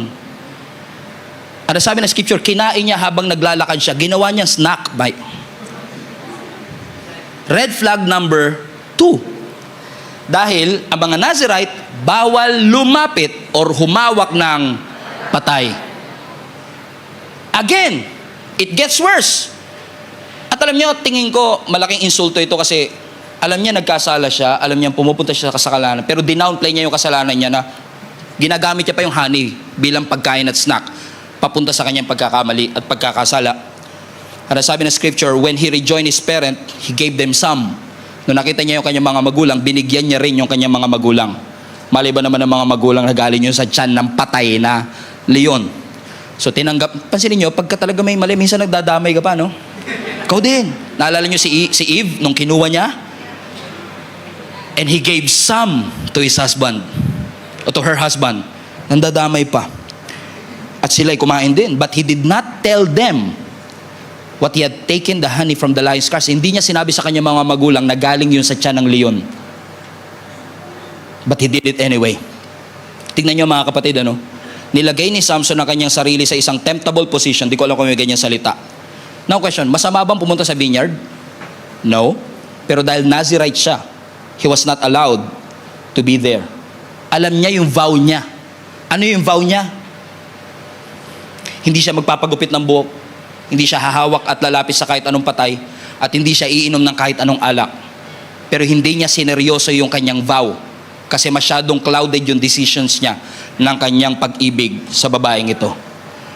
Ano sabi ng scripture, kinain niya habang naglalakad siya. Ginawa niyang snack bite. Red flag number 2. Dahil ang mga Nazirite, bawal lumapit or humawak ng patay. Again, it gets worse. At alam niyo, tingin ko, malaking insulto ito kasi alam niya nagkasala siya, alam niya pumupunta siya sa kasalanan, pero dinownplay niya yung kasalanan niya na ginagamit niya pa yung honey bilang pagkain at snack papunta sa kanyang pagkakamali at pagkakasala. Ano sabi ng scripture, when he rejoined his parent, he gave them some. Nung nakita niya yung kanyang mga magulang, binigyan niya rin yung kanyang mga magulang. Maliban naman ng mga magulang na galing yun sa tiyan ng patay na leon. So tinanggap, pansinin niyo, pagka talaga may mali, minsan nagdadamay ka pa, no? Ikaw din. Naalala niyo si Eve nung kinuha niya? And he gave some to his husband. O to her husband. Nandadamay pa. At sila'y kumain din. But he did not tell them what he had taken the honey from the lion's cars. Hindi niya sinabi sa kanya mga magulang na galing yun sa tiyan ng leon. But he did it anyway. Tingnan niyo mga kapatid, ano? Nilagay ni Samson ang kanyang sarili sa isang temptable position. Di ko alam kung may ganyan salita. Now question, masama bang pumunta sa vineyard? No. Pero dahil Nazirite siya, he was not allowed to be there. Alam niya yung vow niya. Ano yung vow niya? Hindi siya magpapagupit ng buhok. Hindi siya hahawak at lalapis sa kahit anong patay. At hindi siya iinom ng kahit anong alak. Pero hindi niya sineryoso yung kanyang vow. Kasi masyadong clouded yung decisions niya ng kanyang pag-ibig sa babaeng ito.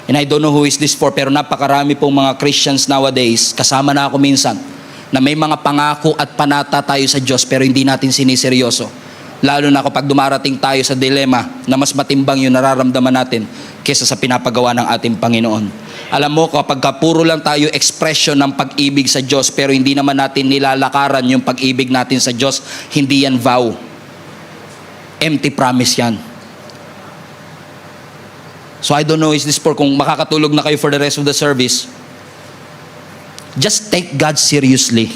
And I don't know who is this for, pero napakarami pong mga Christians nowadays, kasama na ako minsan, na may mga pangako at panata tayo sa Diyos pero hindi natin siniseryoso. Lalo na kapag dumarating tayo sa dilema na mas matimbang yung nararamdaman natin kaysa sa pinapagawa ng ating Panginoon. Alam mo, kapag puro lang tayo expression ng pag-ibig sa Diyos pero hindi naman natin nilalakaran yung pag-ibig natin sa Diyos, hindi yan vow. Empty promise yan. So I don't know, is this for kung makakatulog na kayo for the rest of the service, just take God seriously.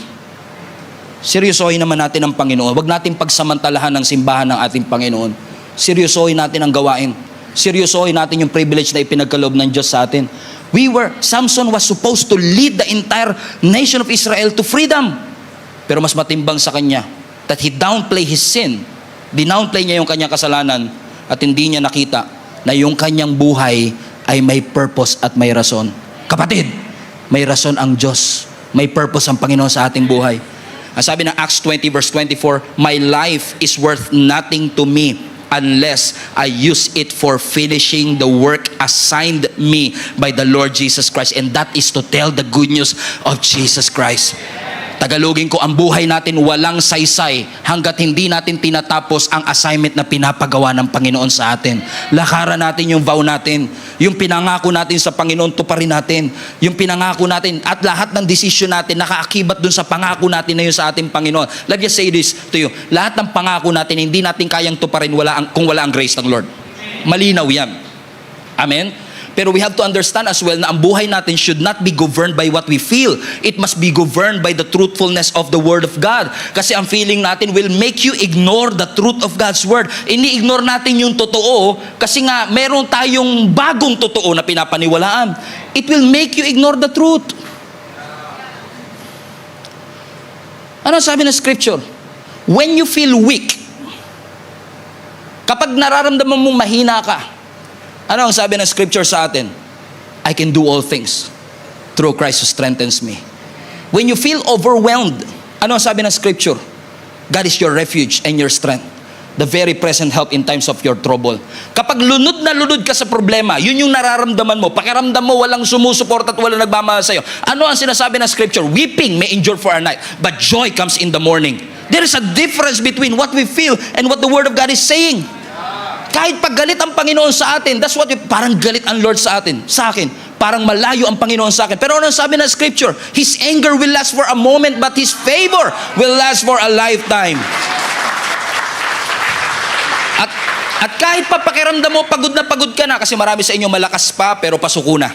Seryosohin naman natin ang Panginoon. Huwag natin pagsamantalahan ng simbahan ng ating Panginoon. Seryosohin natin ang gawain. Seryosohin natin yung privilege na ipinagkaloob ng Diyos sa atin. Samson was supposed to lead the entire nation of Israel to freedom. Pero mas matimbang sa kanya that he downplay his sin. Dinownplay niya yung kanyang kasalanan at hindi niya nakita na yung kanyang buhay ay may purpose at may rason. Kapatid, may rason ang Diyos. May purpose ang Panginoon sa ating buhay. Ang sabi ng Acts 20 verse 24, my life is worth nothing to me unless I use it for finishing the work assigned me by the Lord Jesus Christ. And that is to tell the good news of Jesus Christ. Tagalogin ko, ang buhay natin walang saysay hanggat hindi natin tinatapos ang assignment na pinapagawa ng Panginoon sa atin. Lakaran natin yung vow natin. Yung pinangako natin sa Panginoon, tuparin natin. Yung pinangako natin at lahat ng desisyon natin nakaakibat dun sa pangako natin na yun sa ating Panginoon. Let me say this to you. Lahat ng pangako natin, hindi natin kayang tuparin kung wala ang grace ng Lord. Malinaw yan. Amen? Pero we have to understand as well na ang buhay natin should not be governed by what we feel. It must be governed by the truthfulness of the Word of God. Kasi ang feeling natin will make you ignore the truth of God's Word. Ini-ignore natin yung totoo kasi nga meron tayong bagong totoo na pinapaniwalaan. It will make you ignore the truth. Ano sabi ng Scripture? When you feel weak, kapag nararamdaman mong mahina ka, ano ang sabi ng Scripture sa atin? I can do all things through Christ who strengthens me. When you feel overwhelmed, ano ang sabi ng Scripture? God is your refuge and your strength, the very present help in times of your trouble. Kapag lunod na lunod ka sa problema, yun yung nararamdaman mo, pakiramdam mo walang sumusuport at walang nagmamahal sa'yo. Ano ang sinasabi ng Scripture? Weeping may endure for a night, but joy comes in the morning. There is a difference between what we feel and what the Word of God is saying. Kahit pag galit ang Panginoon sa atin, that's what parang galit ang Lord sa atin, sa akin. Parang malayo ang Panginoon sa akin. Pero ano sabi ng Scripture? His anger will last for a moment, but His favor will last for a lifetime. At kahit pa pakiramdam mo, pagod ka na, kasi marami sa inyo malakas pa, pero pasuko na.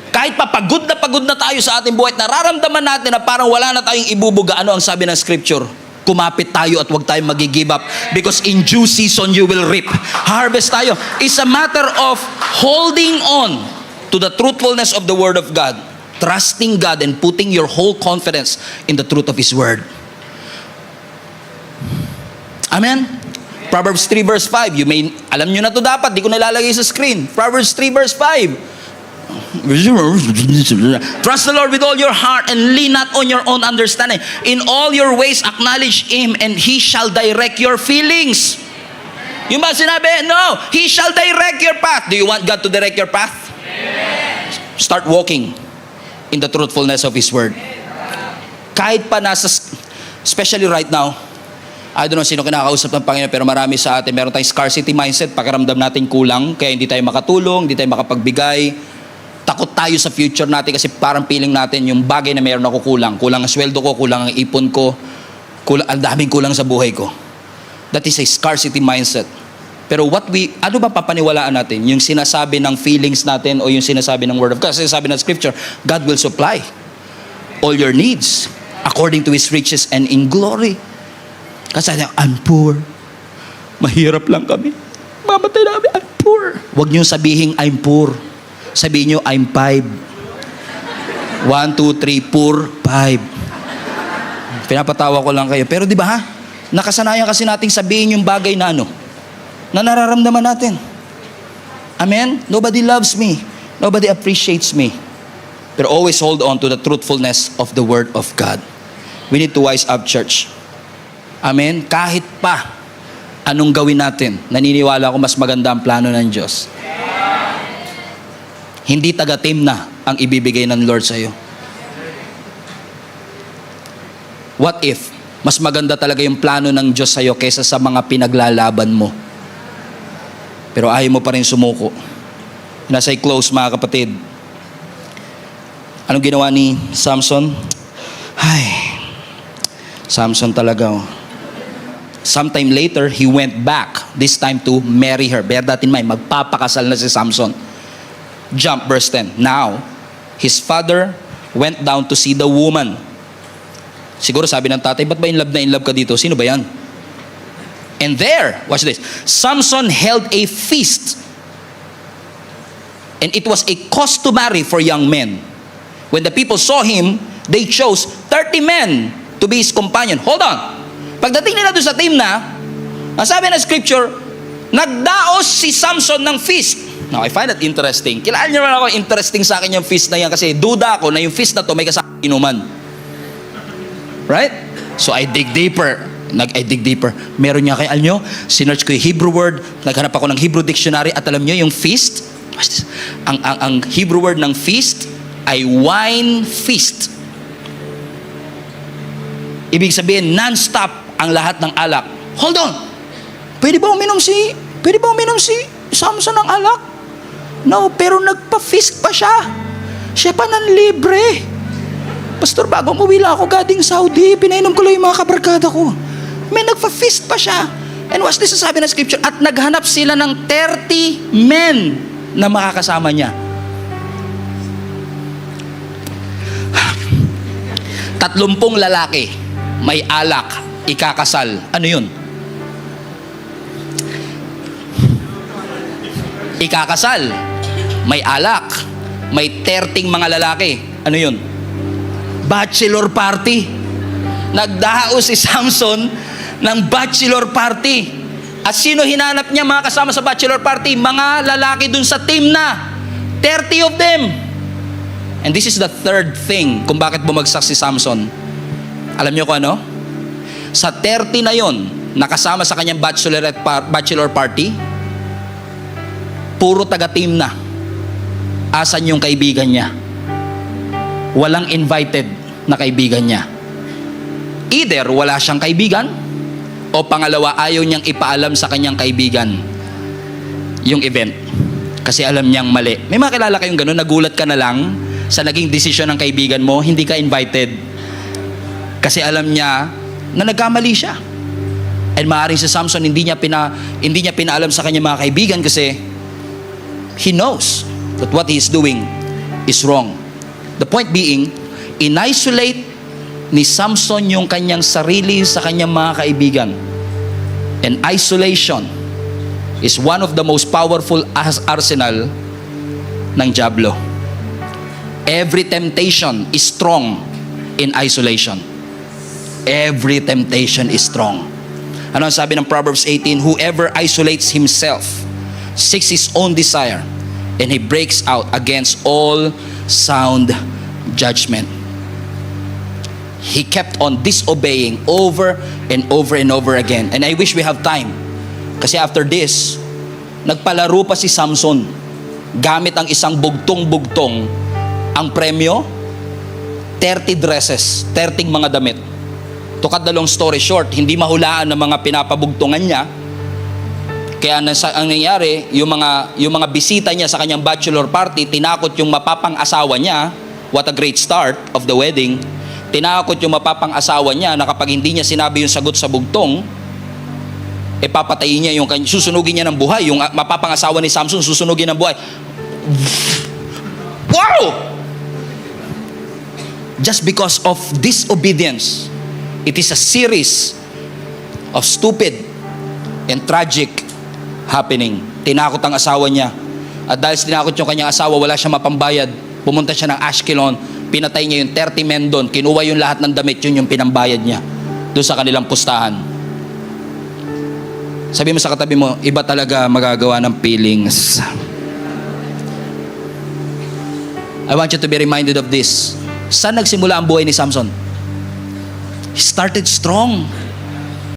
Kahit pa pagod na tayo sa ating buhay, nararamdaman natin na parang wala na tayong ibubuga. Ano ang sabi ng Scripture? kumapit tayo at huwag tayong mag-give up. Because in due season, you will reap. Harvest tayo. It's a matter of holding on to the truthfulness of the Word of God. Trusting God and putting your whole confidence in the truth of His Word. Amen? Proverbs 3 verse 5. Alam nyo na to dapat, di ko nalalagay sa screen. Proverbs 3 verse 5. Trust the Lord with all your heart and lean not on your own understanding. In all your ways acknowledge Him and He shall direct your feelings. Yung ba sinabi? No. He shall direct your path. Do you want God to direct your path? Yes. Start walking in the truthfulness of His Word. Kahit pa especially right now, I don't know sino kinakausap ng Panginoon, pero marami sa atin, meron tayong scarcity mindset, pakiramdam natin kulang, kaya hindi tayo makatulong, hindi tayo makapagbigay. Takot tayo sa future natin kasi parang feeling natin yung bagay na meron ako kulang. Kulang ang sweldo ko, kulang ang ipon ko, ang daming kulang sa buhay ko. That is a scarcity mindset. Pero ano ba papaniwalaan natin? Yung sinasabi ng feelings natin o yung sinasabi ng Word of God? Kasi sinasabi ng Scripture, God will supply all your needs according to His riches and in glory. Kasi I'm poor. Mahirap lang kami. Mamatay na kami, I'm poor. Huwag niyong sabihin, I'm poor. Sabihin niyo, I'm 5. 1, 2, 3, poor, 5. Pinapatawa ko lang kayo. Pero di ba ha? Nakasanayan kasi nating sabihin yung bagay na na nararamdaman natin. Amen? Nobody loves me. Nobody appreciates me. But always hold on to the truthfulness of the Word of God. We need to wise up, church. Amen? Kahit pa anong gawin natin, naniniwala ako mas maganda ang plano ng Diyos. Hindi taga-team na ang ibibigay ng Lord sa iyo. What if mas maganda talaga yung plano ng Diyos sa iyo kaysa sa mga pinaglalaban mo? Pero ayaw mo pa rin sumuko. Nasa close, mga kapatid. Anong ginawa ni Samson? Samson talaga. Sometime later, he went back. This time to marry her. Bear that in mind. Magpapakasal na si Samson. Jump, verse 10. Now, his father went down to see the woman. Siguro sabi ng tatay, ba't ba in love ka dito? Sino ba yan? And there, watch this, Samson held a feast. And it was a customary for young men. When the people saw him, they chose 30 men to be his companion. Hold on. Pagdating nila doon sa team ang sabi ng Scripture, nagdaos si Samson ng feast. Now, I find that interesting. Kailangan nyo naman ako, interesting sa akin yung feast na yan kasi duda ako na yung feast na to may kasama inuman. Right? So, I dig deeper. Meron niya kay Alnyo, sinearch ko yung Hebrew word, naghanap ako ng Hebrew dictionary at alam niyo yung feast, ang Hebrew word ng feast ay wine feast. Ibig sabihin, non-stop ang lahat ng alak. Hold on. Pwede ba uminom si Samson ng alak? No, pero nagpa-feast pa siya. Siya pa nanlibre. Pastor, bago umuwi lang ako galing Saudi, pinainom ko lang yung mga kabarkada ko. May nagpa-feast pa siya. And watch this, sabi ng Scripture, at naghanap sila ng 30 men na makakasama niya. 30 lalaki, may alak, ikakasal. Ano yun? Ikakasal, may alak, may 30 mga lalaki. Ano yun? Bachelor party. Nagdaos si Samson ng bachelor party. At sino hinanap niya mga kasama sa bachelor party? Mga lalaki dun sa team na. 30 of them. And this is the third thing kung bakit bumagsak si Samson. Alam niyo kung ano? Sa 30 na yon, nakasama sa kanyang bachelor party, puro taga-team na. Asan yung kaibigan niya? Walang invited na kaibigan niya. Either wala siyang kaibigan, o pangalawa, ayaw niyang ipaalam sa kanyang kaibigan yung event. Kasi alam niyang mali. May mga kilala kayong gano'n, nagulat ka na lang sa naging desisyon ng kaibigan mo, hindi ka invited. Kasi alam niya na nagkamali siya. And maaaring si Samson, hindi niya pinaalam sa kanyang mga kaibigan kasi he knows that what he is doing is wrong. The point being, in-isolate ni Samson yung kanyang sarili sa kanyang mga kaibigan. And isolation is one of the most powerful arsenal ng diablo. Every temptation is strong in isolation. Every temptation is strong. Ano ang sabi ng Proverbs 18? Whoever isolates himself seeks his own desire, and he breaks out against all sound judgment. He kept on disobeying over and over and over again. And I wish we have time. Kasi after this, nagpalaro pa si Samson. Gamit ang isang bugtong-bugtong. Ang premyo, 30 dresses, 30 mga damit. To cut the long story short, hindi mahulaan ng mga pinapabugtungan niya. Kaya ang nangyari, yung mga bisita niya sa kanyang bachelor party, tinakot yung mapapang-asawa niya. What a great start of the wedding. Tinakot yung mapapang-asawa niya na kapag hindi niya sinabi yung sagot sa bugtong, papatayin niya susunugin niya ng buhay. Yung mapapang-asawa ni Samson, susunugin ng buhay. Wow! Just because of disobedience, it is a series of stupid and tragic happening. Tinakot ang asawa niya. At dahil tinakot yung kanyang asawa, wala siya mapambayad. Pumunta siya ng Ashkelon, pinatay niya yung 30 men doon, kinuha yung lahat ng damit, yun yung pinambayad niya doon sa kanilang pustahan. Sabi mo sa katabi mo, iba talaga magagawa ng feelings. I want you to be reminded of this. Saan nagsimula ang buhay ni Samson? He started strong.